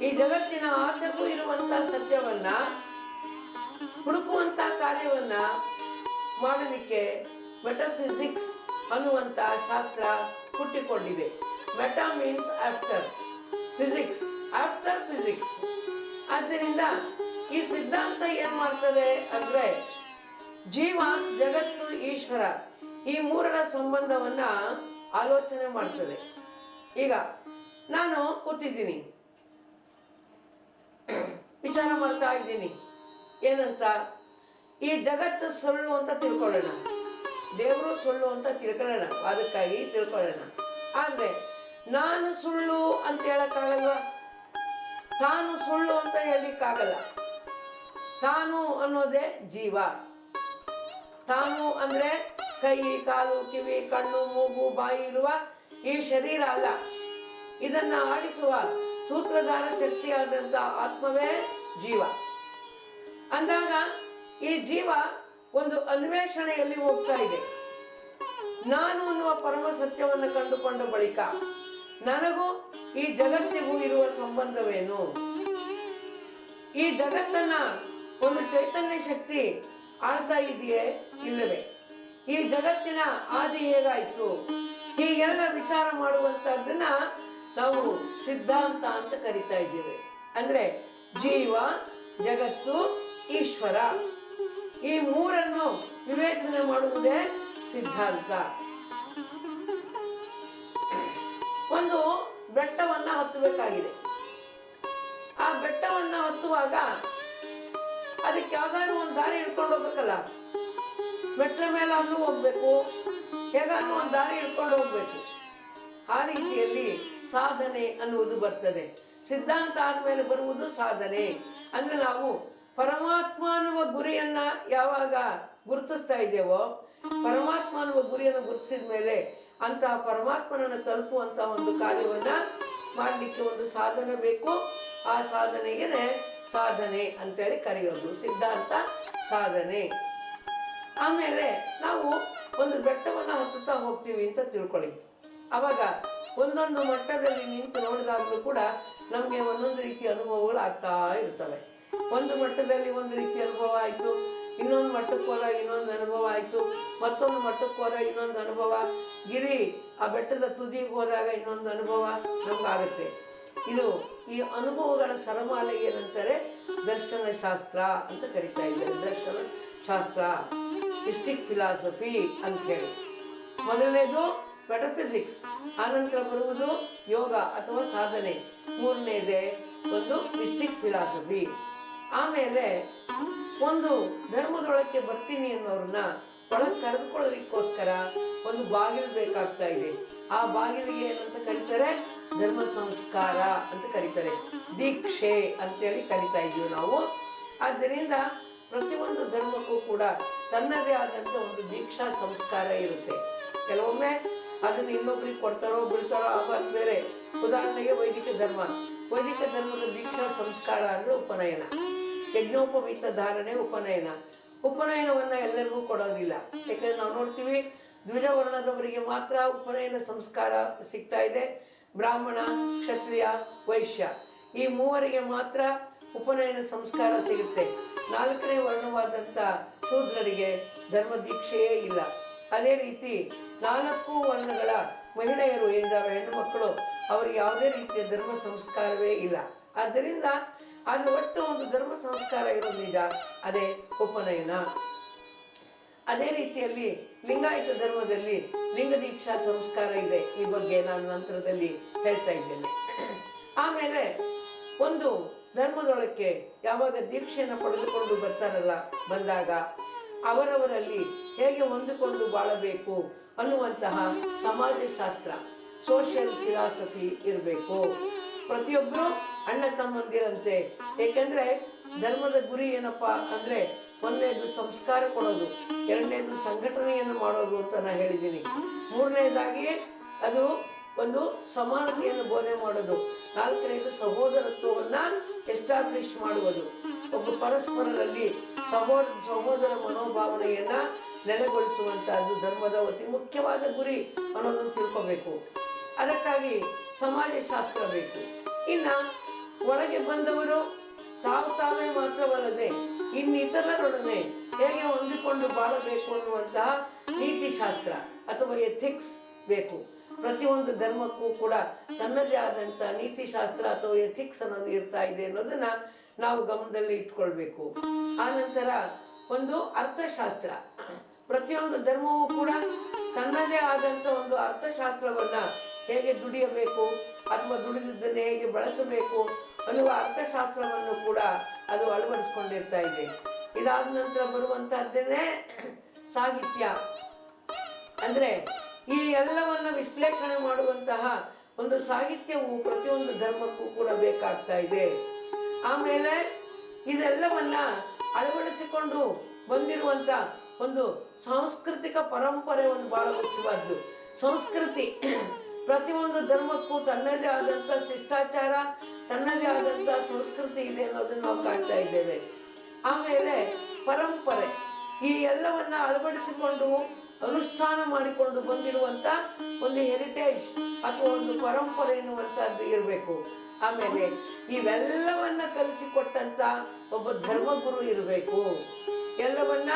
ಈ ಜಗತ್ತಿನ ಆಚೆಗೂ ಇರುವಂತಹ ಸತ್ಯವನ್ನ ಹುಡುಕುವಂತ ಕಾರ್ಯವನ್ನ ಮಾಡಲಿಕ್ಕೆ ಮೆಟಾಫಿಸಿಕ್ಸ್ ಅನ್ನುವಂತ ಶಾಸ್ತ್ರ ಹುಟ್ಟಿಕೊಂಡಿದೆ. Meta means after, physics after physics. ಆದ್ದರಿಂದ ಈ ಸಿದ್ಧಾಂತ ಏನ್ ಮಾಡ್ತದೆ ಅಂದ್ರೆ ಜೀವ, ಜಗತ್ತು, ಈಶ್ವರ, ಈ ಮೂರರ ಸಂಬಂಧವನ್ನ ಆಲೋಚನೆ ಮಾಡ್ತದೆ. ಈಗ ನಾನು ಕೂತಿದ್ದೀನಿ, ವಿಚಾರ ಮಾಡ್ತಾ ಇದ್ದೀನಿ. ಏನಂತ, ಈ ಜಗತ್ತು ಸುಳ್ಳು ಅಂತ ತಿಳ್ಕೊಳ್ಳೋಣ, ದೇವರು ಸುಳ್ಳು ಅಂತ ತಿಳ್ಕೊಳ್ಳೋಣ, ಅದಕ್ಕಾಗಿ ತಿಳ್ಕೊಳ್ಳೋಣ. ಆದ್ರೆ ನಾನು ಸುಳ್ಳು ಅಂತ ಹೇಳಕ್ಕಾಗಲ್ವಾ? ತಾನು ಸುಳ್ಳು ಅಂತ ಹೇಳಲಿಕ್ಕಾಗಲ್ಲ. ತಾನು ಅನ್ನೋದೇ ಜೀವ. ತಾನು ಅಂದ್ರೆ ಕೈ, ಕಾಲು, ಕಿವಿ, ಕಣ್ಣು, ಮೂಗು, ಬಾಯಿ ಇರುವ ಈ ಶರೀರ ಅಲ್ಲ. ಇದನ್ನ ಆಡಿಸುವ ಸೂತ್ರಧಾರ ಶಕ್ತಿಯಾದಂತ ಆತ್ಮವೇ ಜೀವ. ಅಂದಾಗ ಈ ಜೀವ ಒಂದು ಅನ್ವೇಷಣೆಯಲ್ಲಿ ಹೋಗ್ತಾ ಇದೆ. ನಾನು ಅನ್ನುವ ಪರಮ ಸತ್ಯವನ್ನು ಕಂಡುಕೊಂಡ ಬಳಿಕ ನನಗೂ ಈ ಜಗತ್ತಿಗೂ ಇರುವ ಸಂಬಂಧವೇನು? ಈ ಜಗತ್ತನ್ನ ಒಂದು ಚೈತನ್ಯ ಶಕ್ತಿ ಆಳ್ತಾ ಇದೆಯೇ ಇಲ್ಲವೇ? ಈ ಜಗತ್ತಿನ ಆದಿ ಹೇಗಾಯ್ತು? ಹೀಗೆಲ್ಲ ವಿಚಾರ ಮಾಡುವಂತಹದ್ದನ್ನ ನಾವು ಸಿದ್ಧಾಂತ ಅಂತ ಕರಿತಾ ಇದ್ದೇವೆ. ಅಂದ್ರೆ ಜೀವ, ಜಗತ್ತು, ಈಶ್ವರ, ಈ ಮೂರನ್ನು ವಿವೇಚನೆ ಮಾಡುವುದೇ ಸಿದ್ಧಾಂತ. ಒಂದು ಬೆಟ್ಟವನ್ನ ಹತ್ತಬೇಕಾಗಿದೆ. ಆ ಬೆಟ್ಟವನ್ನ ಹತ್ತುವಾಗ ಅದಕ್ಕೆ ಯಾವ್ದಾದ್ರು ಒಂದು ದಾರಿ ಹಿಡ್ಕೊಂಡು ಹೋಗ್ಬೇಕಲ್ಲ. ಮೆಟ್ಲ ಮೇಲಾದ್ರೂ ಹೋಗ್ಬೇಕು, ಹೇಗಾದ್ರೂ ಒಂದು ದಾರಿ ಹಿಡ್ಕೊಂಡು ಹೋಗ್ಬೇಕು. ಆ ರೀತಿಯಲ್ಲಿ ಸಾಧನೆ ಅನ್ನುವುದು ಬರ್ತದೆ. ಸಿದ್ಧಾಂತ ಆದ್ಮೇಲೆ ಬರುವುದು ಸಾಧನೆ. ಅಂದ್ರೆ ನಾವು ಪರಮಾತ್ಮ ಅನ್ನುವ ಗುರಿಯನ್ನ ಯಾವಾಗ ಗುರುತಿಸ್ತಾ ಇದ್ದೇವೋ, ಪರಮಾತ್ಮ ಅನ್ನುವ ಗುರಿಯನ್ನು ಗುರುತಿಸಿದ ಮೇಲೆ ಅಂತಹ ಪರಮಾತ್ಮನನ್ನು ತಲುಪುವಂತ ಒಂದು ಕಾರ್ಯವನ್ನ ಮಾಡಲಿಕ್ಕೆ ಒಂದು ಸಾಧನೆ ಬೇಕು. ಆ ಸಾಧನೆಗೆ ಸಾಧನೆ ಅಂತೇಳಿ ಕರೆಯೋದು, ಸಿದ್ಧಾಂತ ಸಾಧನೆ. ಆಮೇಲೆ ನಾವು ಒಂದು ಬೆಟ್ಟವನ್ನು ಹತ್ತುತ್ತಾ ಹೋಗ್ತೀವಿ ಅಂತ ತಿಳ್ಕೊಳ್ಳಿ. ಅವಾಗ ಒಂದೊಂದು ಮಟ್ಟದಲ್ಲಿ ನಿಂತು ನೋಡಿದಾಗಲೂ ಕೂಡ ನಮಗೆ ಒಂದೊಂದು ರೀತಿಯ ಅನುಭವಗಳು ಆಗ್ತಾ ಇರ್ತವೆ. ಒಂದು ಮಟ್ಟದಲ್ಲಿ ಒಂದು ರೀತಿಯ ಅನುಭವ ಆಯಿತು, ಇನ್ನೊಂದು ಮಟ್ಟಕ್ಕೆ ಹೋದಾಗ ಇನ್ನೊಂದು ಅನುಭವ ಆಯಿತು, ಮತ್ತೊಂದು ಮಟ್ಟಕ್ಕೆ ಹೋದಾಗ ಇನ್ನೊಂದು ಅನುಭವ, ಗಿರಿ ಆ ಬೆಟ್ಟದ ತುದಿಗೆ ಹೋದಾಗ ಇನ್ನೊಂದು ಅನುಭವ ನಮಗಾಗುತ್ತೆ. ಇದು ಈ ಅನುಭವಗಳ ಸರಮಾಲೆ ಏನಂತಾರೆ, ದರ್ಶನ ಶಾಸ್ತ್ರ ಅಂತ ಕರಿತಾ ಇದ್ದಾರೆ. ದರ್ಶನ ಶಾಸ್ತ್ರ, ಮಿಸ್ಟಿಕ್ ಫಿಲಾಸಫಿ ಅಂತ ಹೇಳಿ. ಮೊದಲನೇದು ಮೆಟಫಿಸಿಕ್ಸ್, ಆನಂತರ ಬರುವುದು ಯೋಗ ಅಥವಾ ಸಾಧನೆ, ಮೂರನೇದೇ ಒಂದು ಮಿಸ್ಟಿಕ್ ಫಿಲಾಸಫಿ. ಆಮೇಲೆ ಒಂದು ಧರ್ಮದೊಳಕ್ಕೆ ಬರ್ತೀನಿ ಅನ್ನೋರನ್ನ ಒಳಗೆ ಕರೆದುಕೊಳ್ಳೋದಕ್ಕೋಸ್ಕರ ಒಂದು ಬಾಗಿಲು ಬೇಕಾಗ್ತಾ ಇದೆ. ಆ ಬಾಗಿಲಿಗೆ ಏನಂತ ಕರೀತಾರೆ, ಧರ್ಮ ಸಂಸ್ಕಾರ ಅಂತ ಕರೀತಾರೆ, ದೀಕ್ಷೆ ಅಂತೇಳಿ ಕರಿತಾ ಇದ್ದೀವಿ ನಾವು. ಆದ್ದರಿಂದ ಪ್ರತಿಯೊಂದು ಧರ್ಮಕ್ಕೂ ಕೂಡ ತನ್ನದೇ ಆದಂಥ ಒಂದು ದೀಕ್ಷಾ ಸಂಸ್ಕಾರ ಇರುತ್ತೆ. ಕೆಲವೊಮ್ಮೆ ಅದನ್ನು ಇನ್ನೊಬ್ರಿಗೆ ಕೊಡ್ತಾರೋ ಬಿಡ್ತಾರೋ ಆವಾಗ ಬೇರೆ. ಉದಾಹರಣೆಗೆ ವೈದಿಕ ಧರ್ಮದ ದೀಕ್ಷಾ ಸಂಸ್ಕಾರ ಅಂದರೆ ಉಪನಯನ, ಯಜ್ಞೋಪವೀತ ಧಾರಣೆ ಉಪನಯನ. ಉಪನಯನವನ್ನು ಎಲ್ಲರಿಗೂ ಕೊಡೋದಿಲ್ಲ. ಯಾಕಂದ್ರೆ ನಾವು ನೋಡ್ತೀವಿ, ದ್ವಿಜವರ್ಣದವರಿಗೆ ಮಾತ್ರ ಉಪನಯನ ಸಂಸ್ಕಾರ ಸಿಗ್ತಾ ಇದೆ. ಬ್ರಾಹ್ಮಣ, ಕ್ಷತ್ರಿಯ, ವೈಶ್ಯ ಈ ಮೂವರಿಗೆ ಮಾತ್ರ ಉಪನಯನ ಸಂಸ್ಕಾರ ಸಿಗುತ್ತೆ. 4ನೇ ವರ್ಣವಾದಂಥ ಶೂದ್ರರಿಗೆ ಧರ್ಮ ದೀಕ್ಷೆಯೇ ಇಲ್ಲ. ಅದೇ ರೀತಿ 4 ವರ್ಣಗಳ ಮಹಿಳೆಯರು ಏನಿದ್ದಾರೆ, ಹೆಣ್ಣು ಮಕ್ಕಳು, ಅವರಿಗೆ ಯಾವುದೇ ರೀತಿಯ ಧರ್ಮ ಸಂಸ್ಕಾರವೇ ಇಲ್ಲ. ಆದ್ದರಿಂದ ಅದು ಒಟ್ಟು ಒಂದು ಧರ್ಮ ಸಂಸ್ಕಾರ ಇರೋದು ನಿಜ, ಅದೇ ಉಪನಯನ. ಅದೇ ರೀತಿಯಲ್ಲಿ ಲಿಂಗಾಯತ ಧರ್ಮದಲ್ಲಿ ಲಿಂಗ ದೀಕ್ಷಾ ಸಂಸ್ಕಾರ ಇದೆ. ಈ ಬಗ್ಗೆ ನಾನು ನಂತರದಲ್ಲಿ ಹೇಳ್ತಾ ಇದ್ದೇನೆ. ಆಮೇಲೆ ಒಂದು ಧರ್ಮದೊಳಕ್ಕೆ ಯಾವಾಗ ದೀಕ್ಷೆಯನ್ನು ಪಡೆದುಕೊಂಡು ಬಂದಾಗ ಅವರವರಲ್ಲಿ ಹೇಗೆ ಹೊಂದಿಕೊಂಡು ಬಾಳಬೇಕು ಅನ್ನುವಂತಹ ಸಮಾಜಶಾಸ್ತ್ರ, ಸೋಷಿಯಲ್ ಫಿಲಾಸಫಿ ಇರಬೇಕು. ಪ್ರತಿಯೊಬ್ಬರು ಅಣ್ಣ ತಮ್ಮಂದಿರಂತೆ. ಏಕೆಂದ್ರೆ ಧರ್ಮದ ಗುರಿ ಏನಪ್ಪಾ ಅಂದ್ರೆ, ಒಂದನೇದು ಸಂಸ್ಕಾರ ಕೊಡೋದು, ಎರಡನೇದು ಸಂಘಟನೆಯನ್ನು ಮಾಡೋದು ಅಂತ ನಾನು ಹೇಳಿದ್ದೀನಿ. ಮೂರನೇದಾಗಿ ಅದು ಒಂದು ಸಮಾನತೆಯನ್ನು ಬೋಧನೆ ಮಾಡೋದು, ನಾಲ್ಕನೇದು ಸಹೋದರತ್ವವನ್ನ ಎಸ್ಟಾಬ್ಲಿಷ್ ಮಾಡುವುದು, ಒಬ್ಬ ಪರಸ್ಪರರಲ್ಲಿ ಸಹೋದರ ಮನೋಭಾವನೆಯನ್ನ ನೆಲೆಗೊಳಿಸುವಂತಹದ್ದು ಧರ್ಮದ ಅತಿ ಮುಖ್ಯವಾದ ಗುರಿ ಅನ್ನೋದನ್ನು ತಿಳ್ಕೋಬೇಕು. ಅದಕ್ಕಾಗಿ ಸಮಾಜಶಾಸ್ತ್ರ ಬೇಕು. ಇನ್ನ ಒಳಗೆ ಬಂದವರು ತಾವೇ ಮಾತ್ರವಲ್ಲದೆ ಇನ್ನಿತರರೊಡನೆ ಹೇಗೆ ಹೊಂದಿಕೊಂಡು ಬಾಳಬೇಕು ಅನ್ನುವಂತಹ ನೀತಿಶಾಸ್ತ್ರ ಅಥವಾ ಎಥಿಕ್ಸ್ ಬೇಕು. ಪ್ರತಿಯೊಂದು ಧರ್ಮಕ್ಕೂ ಕೂಡ ತನ್ನದೇ ಆದಂಥ ನೀತಿಶಾಸ್ತ್ರ ಅಥವಾ ಎಥಿಕ್ಸ್ ಅನ್ನೋದು ಇರ್ತಾ ಇದೆ ಅನ್ನೋದನ್ನ ನಾವು ಗಮನದಲ್ಲಿ ಇಟ್ಕೊಳ್ಬೇಕು. ಆನಂತರ ಒಂದು ಅರ್ಥಶಾಸ್ತ್ರ, ಪ್ರತಿಯೊಂದು ಧರ್ಮವೂ ಕೂಡ ತನ್ನದೇ ಆದಂಥ ಒಂದು ಅರ್ಥಶಾಸ್ತ್ರವನ್ನ ಹೇಗೆ ದುಡಿಯಬೇಕು ಅಥವಾ ದುಡಿದಿದ್ದನ್ನು ಹೇಗೆ ಬಳಸಬೇಕು ಅನ್ನುವ ಅರ್ಥಶಾಸ್ತ್ರವನ್ನು ಕೂಡ ಅದು ಅಳವಡಿಸ್ಕೊಂಡಿರ್ತಾ ಇದೆ. ಇದಾದ ನಂತರ ಬರುವಂತಹದ್ದೇನೆ ಸಾಹಿತ್ಯ. ಅಂದ್ರೆ ಈ ಎಲ್ಲವನ್ನ ವಿಶ್ಲೇಷಣೆ ಮಾಡುವಂತಹ ಒಂದು ಸಾಹಿತ್ಯವು ಪ್ರತಿಯೊಂದು ಧರ್ಮಕ್ಕೂ ಕೂಡ ಬೇಕಾಗ್ತಾ ಇದೆ. ಆಮೇಲೆ ಇದೆಲ್ಲವನ್ನ ಅಳವಡಿಸಿಕೊಂಡು ಬಂದಿರುವಂತ ಒಂದು ಸಾಂಸ್ಕೃತಿಕ ಪರಂಪರೆ ಒಂದು ಬಹಳ ಮುಖ್ಯವಾದ್ದು. ಸಂಸ್ಕೃತಿ ಪ್ರತಿಯೊಂದು ಧರ್ಮಕ್ಕೂ ತನ್ನದೇ ಆದಂಥ ಶಿಷ್ಟಾಚಾರ, ತನ್ನದೇ ಆದಂಥ ಸಂಸ್ಕೃತಿ ಇದೆ ಅನ್ನೋದನ್ನು ನಾವು ಕಾಣ್ತಾ ಇದ್ದೇವೆ. ಆಮೇಲೆ ಪರಂಪರೆ, ಈ ಎಲ್ಲವನ್ನ ಅಳವಡಿಸಿಕೊಂಡು ಅನುಷ್ಠಾನ ಮಾಡಿಕೊಂಡು ಬಂದಿರುವಂತ ಒಂದು ಹೆರಿಟೇಜ್ ಅಥವಾ ಒಂದು ಪರಂಪರೆ ಎನ್ನುವಂತಹದ್ದು ಇರಬೇಕು. ಆಮೇಲೆ ಇವೆಲ್ಲವನ್ನ ಕಲಿಸಿಕೊಟ್ಟಂತ ಒಬ್ಬ ಧರ್ಮಗುರು ಇರಬೇಕು. ಎಲ್ಲವನ್ನ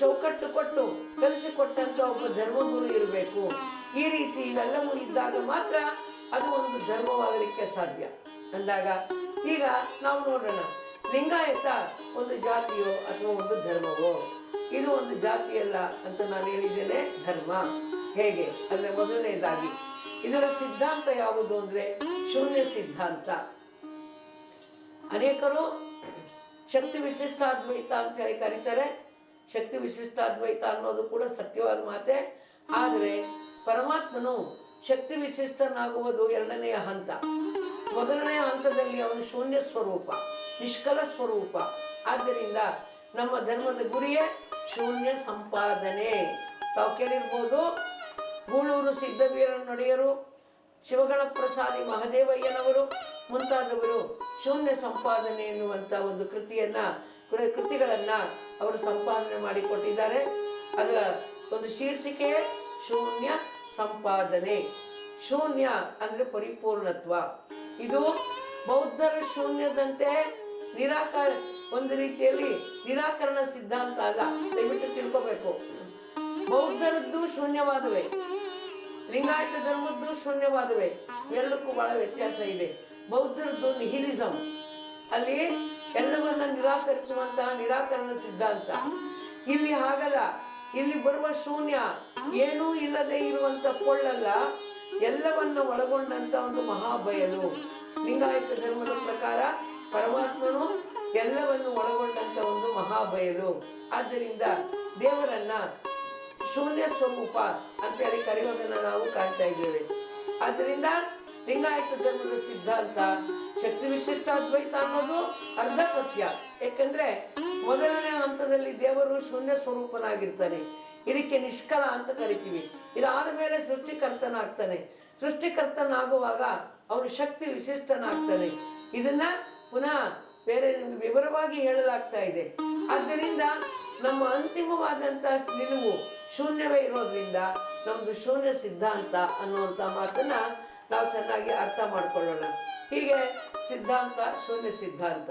ಚೌಕಟ್ಟು ಕೊಟ್ಟು ಕಲಿಸಿಕೊಟ್ಟಂತ ಒಬ್ಬ ಧರ್ಮಗುರು ಇರಬೇಕು. ಈ ರೀತಿ ಇವೆಲ್ಲವೂ ಇದ್ದಾಗ ಮಾತ್ರ ಅದು ಒಂದು ಧರ್ಮವಾಗಲಿಕ್ಕೆ ಸಾಧ್ಯ. ಅಂದಾಗ ಈಗ ನಾವು ನೋಡೋಣ, ಲಿಂಗಾಯತ ಒಂದು ಜಾತಿಯೋ ಅಥವಾ ಒಂದು ಧರ್ಮವೋ? ಇದು ಒಂದು ಜಾತಿಯಲ್ಲ ಅಂತ ನಾನು ಹೇಳಿದ್ದೇನೆ, ಧರ್ಮ. ಹೇಗೆ ಅಂದ್ರೆ, ಮೊದಲನೇದಾಗಿ ಇದರ ಸಿದ್ಧಾಂತ ಯಾವುದು ಅಂದ್ರೆ ಶೂನ್ಯ ಸಿದ್ಧಾಂತ. ಅನೇಕರು ಶಕ್ತಿ ವಿಶಿಷ್ಟಾದ್ವೈತ ಅಂತ ಹೇಳಿ ಕರೀತಾರೆ. ಶಕ್ತಿ ವಿಶಿಷ್ಟಾದ್ವೈತ ಅನ್ನೋದು ಕೂಡ ಸತ್ಯವಾದ ಮಾತೆ. ಆದರೆ ಪರಮಾತ್ಮನು ಶಕ್ತಿ ವಿಶಿಷ್ಟನಾಗುವುದು ಎರಡನೆಯ ಹಂತ. ಮೊದಲನೆಯ ಹಂತದಲ್ಲಿ ಅವನು ಶೂನ್ಯ ಸ್ವರೂಪ, ನಿಷ್ಕಲ ಸ್ವರೂಪ. ಆದ್ದರಿಂದ ನಮ್ಮ ಧರ್ಮದ ಗುರಿಯೇ ಶೂನ್ಯ ಸಂಪಾದನೆ. ತಾವು ಕೇಳಿರ್ಬೋದು, ಗೂಳೂರು ಸಿದ್ದವೀರನೊಡೆಯರು, ಶಿವಗಣ ಪ್ರಸಾದಿ ಮಹದೇವಯ್ಯನವರು ಮುಂತಾದವರು ಶೂನ್ಯ ಸಂಪಾದನೆ ಎನ್ನುವಂಥ ಒಂದು ಕೃತಿಗಳನ್ನ ಅವರು ಸಂಪಾದನೆ ಮಾಡಿಕೊಟ್ಟಿದ್ದಾರೆ. ಅದರ ಒಂದು ಶೀರ್ಷಿಕೆ ಶೂನ್ಯ ಸಂಪಾದನೆ. ಶೂನ್ಯ ಅಂದ್ರೆ ಪರಿಪೂರ್ಣತ್ವ. ಇದು ಬೌದ್ಧರ ಶೂನ್ಯದಂತೆ ಒಂದು ರೀತಿಯಲ್ಲಿ ನಿರಾಕರಣ ಸಿದ್ಧಾಂತ ಅಲ್ಲ, ದಯವಿಟ್ಟು ತಿಳ್ಕೋಬೇಕು. ಬೌದ್ಧರದ್ದು ಶೂನ್ಯವಾದವೇ, ಲಿಂಗಾಯತ ಧರ್ಮದ್ದು ಶೂನ್ಯವಾದವೇ, ಎರಡಕ್ಕೂ ಬಹಳ ವ್ಯತ್ಯಾಸ ಇದೆ. ಬೌದ್ಧರದ್ದು ನಿಹಿಲಿಸಂ, ಅಲ್ಲಿ ಎಲ್ಲವನ್ನ ನಿರಾಕರಿಸುವಂತಹ ನಿರಾಕರಣ ಸಿದ್ಧಾಂತ. ಇಲ್ಲಿ ಹಾಗಲ್ಲ, ಇಲ್ಲಿ ಬರುವ ಶೂನ್ಯ ಏನೂ ಇಲ್ಲದೆ ಇರುವಂತ ಕೊಳ್ಳಲ್ಲ, ಎಲ್ಲವನ್ನ ಒಳಗೊಂಡಂತ ಒಂದು ಮಹಾಬಯಲು. ಲಿಂಗಾಯತ ಧರ್ಮದ ಪ್ರಕಾರ ಪರಮಾತ್ಮನು ಎಲ್ಲವನ್ನು ಒಳಗೊಂಡಂತ ಒಂದು ಮಹಾಬಯಲು. ಆದ್ದರಿಂದ ದೇವರನ್ನ ಶೂನ್ಯ ಸ್ವರೂಪ ಅಂತೇಳಿ ಕರೆಯೋದನ್ನ ನಾವು ಕಾಣ್ತಾ ಇದ್ದೇವೆ. ಆದ್ದರಿಂದ ಲಿಂಗಾಯತ ಧರ್ಮದ ಸಿದ್ಧಾಂತ ಶಕ್ತಿ ವಿಶಿಷ್ಟಾದ್ವೈತ ಅನ್ನೋದು ಅರ್ಧ ಸತ್ಯ. ಯಾಕಂದ್ರೆ ಮೊದಲನೇ ಹಂತದಲ್ಲಿ ದೇವರು ಶೂನ್ಯ ಸ್ವರೂಪನಾಗಿರ್ತಾನೆ, ಇದಕ್ಕೆ ನಿಷ್ಕಲ ಅಂತ ಕರಿತೀವಿ. ಇದಾದ ಮೇಲೆ ಸೃಷ್ಟಿಕರ್ತನಾಗ್ತಾನೆ. ಸೃಷ್ಟಿಕರ್ತನಾಗುವಾಗ ಅವನು ಶಕ್ತಿ ವಿಶಿಷ್ಟನಾಗ್ತಾನೆ. ಇದನ್ನ ಪುನಃ ಬೇರೆ ವಿವರವಾಗಿ ಹೇಳಲಾಗ್ತಾ ಇದೆ. ಆದ್ದರಿಂದ ನಮ್ಮ ಅಂತಿಮವಾದಂತಹ ನಿಲುವು ಶೂನ್ಯವೇ ಇರೋದ್ರಿಂದ ನಮ್ದು ಶೂನ್ಯ ಸಿದ್ಧಾಂತ ಅನ್ನುವಂಥ ಮಾತನ್ನ ನಾವು ಚೆನ್ನಾಗಿ ಅರ್ಥ ಮಾಡ್ಕೊಳ್ಳೋಣ. ಹೀಗೆ ಸಿದ್ಧಾಂತ, ಶೂನ್ಯ ಸಿದ್ಧಾಂತ.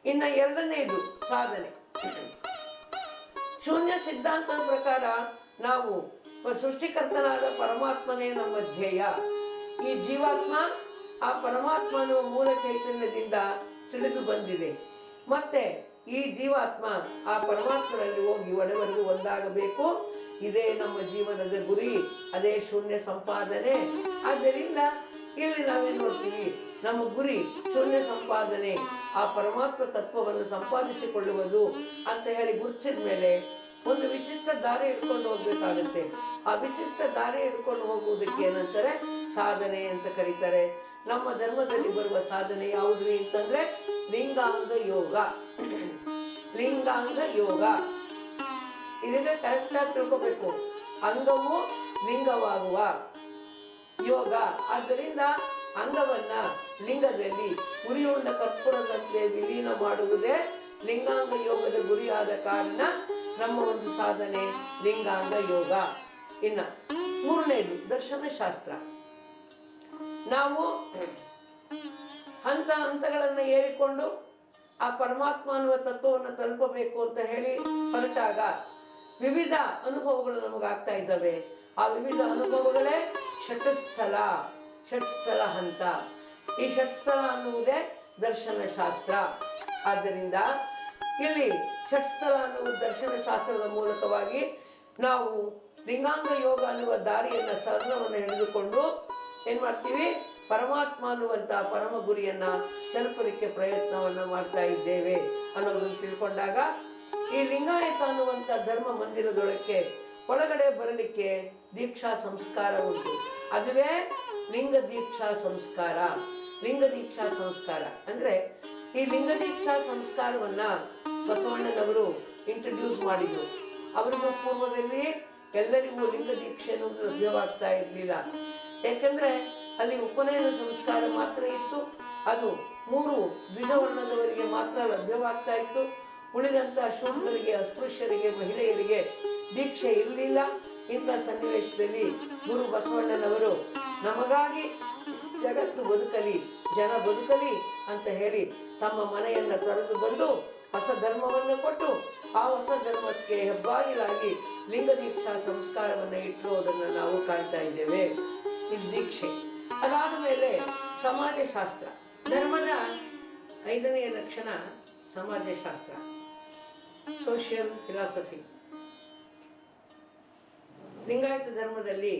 ಇನ್ನು ಎರಡನೇದು ಸಾಧನೆ. ಶೂನ್ಯ ಸಿದ್ಧಾಂತದ ಪ್ರಕಾರ ನಾವು ಸೃಷ್ಟಿಕರ್ತನಾದ ಪರಮಾತ್ಮನೇ ನಮ್ಮ ಧ್ಯೇಯ. ಈ ಜೀವಾತ್ಮ ಆ ಪರಮಾತ್ಮ ಅನ್ನುವ ಮೂಲ ಚೈತನ್ಯದಿಂದ ಸಿಡಿದು ಬಂದಿದೆ. ಮತ್ತೆ ಈ ಜೀವಾತ್ಮ ಆ ಪರಮಾತ್ಮನಲ್ಲಿ ಹೋಗಿ ಒಡೆವರೆಗೂ ಒಂದಾಗಬೇಕು. ಇದೇ ನಮ್ಮ ಜೀವನದ ಗುರಿ, ಅದೇ ಶೂನ್ಯ ಸಂಪಾದನೆ. ಆದ್ದರಿಂದ ಇಲ್ಲಿ ನಾವೇನು ನೋಡ್ತೀವಿ, ನಮ್ಮ ಗುರಿ ಶೂನ್ಯ ಸಂಪಾದನೆ, ಆ ಪರಮಾತ್ಮ ತತ್ವವನ್ನು ಸಂಪಾದಿಸಿಕೊಳ್ಳುವುದು ಅಂತ ಹೇಳಿ ಗುರುತಿಸಿದ ಮೇಲೆ ಒಂದು ವಿಶಿಷ್ಟ ದಾರಿ ಹಿಡ್ಕೊಂಡು ಹೋಗ್ಬೇಕಾಗುತ್ತೆ. ಆ ವಿಶಿಷ್ಟ ದಾರಿ ಹಿಡ್ಕೊಂಡು ಹೋಗುವುದಕ್ಕೆ ಏನಂತಾರೆ, ಸಾಧನೆ ಅಂತ ಕರೀತಾರೆ. ನಮ್ಮ ಧರ್ಮದಲ್ಲಿ ಬರುವ ಸಾಧನೆ ಯಾವುದ್ರಿ ಅಂತಂದ್ರೆ ಲಿಂಗಾಂಗ ಯೋಗ. ಲಿಂಗಾಂಗ ಯೋಗ ಇದಕ್ಕೆ ಕರೆಕ್ಟಾಗಿ ತಿಳ್ಕೋಬೇಕು. ಅಂಗವು ಲಿಂಗವಾಗುವ ಯೋಗ. ಆದ್ದರಿಂದ ಅಂಗವನ್ನ ಲಿಂಗದಲ್ಲಿ ಉರಿಯುಂಡ ಕರ್ಪೂರದಂತೆ ವಿಲೀನ ಮಾಡುವುದೇ ಲಿಂಗಾಂಗ ಯೋಗದ ಗುರಿಯಾದ ಕಾರಣ ನಮ್ಮ ಒಂದು ಸಾಧನೆ ಲಿಂಗಾಂಗ ಯೋಗ. ಇನ್ನ ಮೂರನೇದು ದರ್ಶನಶಾಸ್ತ್ರ. ನಾವು ಹಂತಗಳನ್ನು ಏರಿಕೊಂಡು ಆ ಪರಮಾತ್ಮ ಅನ್ನುವ ತತ್ವವನ್ನು ತಲುಪಬೇಕು ಅಂತ ಹೇಳಿ ಹೊರಟಾಗ ವಿವಿಧ ಅನುಭವಗಳು ನಮಗಾಗ್ತಾ ಇದ್ದಾವೆ. ಆ ವಿವಿಧ ಅನುಭವಗಳೇ ಷಟ್ಸ್ಥಲ ಹಂತ. ಈ ಷಟ್ಸ್ಥಲ ಅನ್ನುವುದೇ ದರ್ಶನಶಾಸ್ತ್ರ. ಆದ್ದರಿಂದ ಇಲ್ಲಿ ಷಟ್ಸ್ಥಲ ಅನ್ನುವ ದರ್ಶನಶಾಸ್ತ್ರದ ಮೂಲಕವಾಗಿ ನಾವು ಲಿಂಗಾಂಗ ಯೋಗ ಅನ್ನುವ ದಾರಿಯನ್ನ ಸರಳವನ್ನು ಹಿಡಿದುಕೊಂಡು ಏನ್ ಮಾಡ್ತೀವಿ, ಪರಮಾತ್ಮ ಅನ್ನುವಂತ ಪರಮ ಗುರಿಯನ್ನ ತಲುಪಲಿಕ್ಕೆ ಪ್ರಯತ್ನವನ್ನ ಮಾಡ್ತಾ ಇದ್ದೇವೆ ಅನ್ನೋದನ್ನು ತಿಳ್ಕೊಂಡಾಗ ಈ ಲಿಂಗಾಯತ ಅನ್ನುವಂತ ಧರ್ಮ ಮಂದಿರದೊಳಕ್ಕೆ ಒಳಗಡೆ ಬರಲಿಕ್ಕೆ ದೀಕ್ಷಾ ಸಂಸ್ಕಾರ ಉಂಟು. ಅದುವೇ ಲಿಂಗ ದೀಕ್ಷಾ ಸಂಸ್ಕಾರ. ಲಿಂಗ ದೀಕ್ಷಾ ಸಂಸ್ಕಾರ ಅಂದ್ರೆ ಈ ಲಿಂಗ ದೀಕ್ಷಾ ಸಂಸ್ಕಾರವನ್ನ ಬಸವಣ್ಣನವರು ಇಂಟ್ರಡ್ಯೂಸ್ ಮಾಡಿದ್ರು. ಅವರಿಗೂ ಪೂರ್ವದಲ್ಲಿ ಎಲ್ಲರಿಗೂ ಲಿಂಗ ದೀಕ್ಷೆ ಅನ್ನೋದು ಲಭ್ಯವಾಗ್ತಾ ಇರಲಿಲ್ಲ. ಯಾಕಂದ್ರೆ ಅಲ್ಲಿ ಉಪನಯನ ಸಂಸ್ಕಾರ ಮಾತ್ರ ಇತ್ತು. ಅದು 3 ದ್ವಿಜವರ್ಣದವರಿಗೆ ಮಾತ್ರ ಲಭ್ಯವಾಗ್ತಾ ಇತ್ತು. ಉಳಿದಂತ ಶೂದ್ರರಿಗೆ, ಅಸ್ಪೃಶ್ಯರಿಗೆ, ಮಹಿಳೆಯರಿಗೆ ದೀಕ್ಷೆ ಇರಲಿಲ್ಲ. ಇಂಥ ಸನ್ನಿವೇಶದಲ್ಲಿ ಗುರು ಬಸವಣ್ಣನವರು ನಮಗಾಗಿ ಜಗತ್ತು ಬದುಕಲಿ, ಜನ ಬದುಕಲಿ ಅಂತ ಹೇಳಿ ತಮ್ಮ ಮನೆಯನ್ನ ತೊರೆದು ಬಂದು ಹೊಸ ಧರ್ಮವನ್ನು ಕೊಟ್ಟು ಆ ಹೊಸ ಧರ್ಮಕ್ಕೆ ಹೆಬ್ಬಾಗಿಲಾಗಿ ಲಿಂಗ ದೀಕ್ಷಾ ಸಂಸ್ಕಾರವನ್ನು ಇಟ್ಟಿರೋದನ್ನು ನಾವು ಕಾಣ್ತಾ ಇದ್ದೇವೆ. ಇದು ದೀಕ್ಷೆ. ಅದಾದ ಮೇಲೆ ಸಮಾಜಶಾಸ್ತ್ರ. ಧರ್ಮದ 5ನೇ ಲಕ್ಷಣ ಸಮಾಜಶಾಸ್ತ್ರ, ಸೋಷಿಯಲ್ ಫಿಲಾಸಫಿ. ಲಿಂಗಾಯತ ಧರ್ಮದಲ್ಲಿ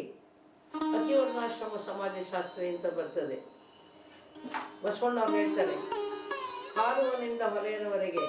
ಅತಿವರ್ಣಾಶ್ರಮ ಸಮಾಜಶಾಸ್ತ್ರ ಅಂತ ಬರ್ತದೆ. ಬಸವಣ್ಣ ಹೇಳ್ತಾರೆ, ಹಾಡುವನಿಂದ ಹೊಲೆಯನವರೆಗೆ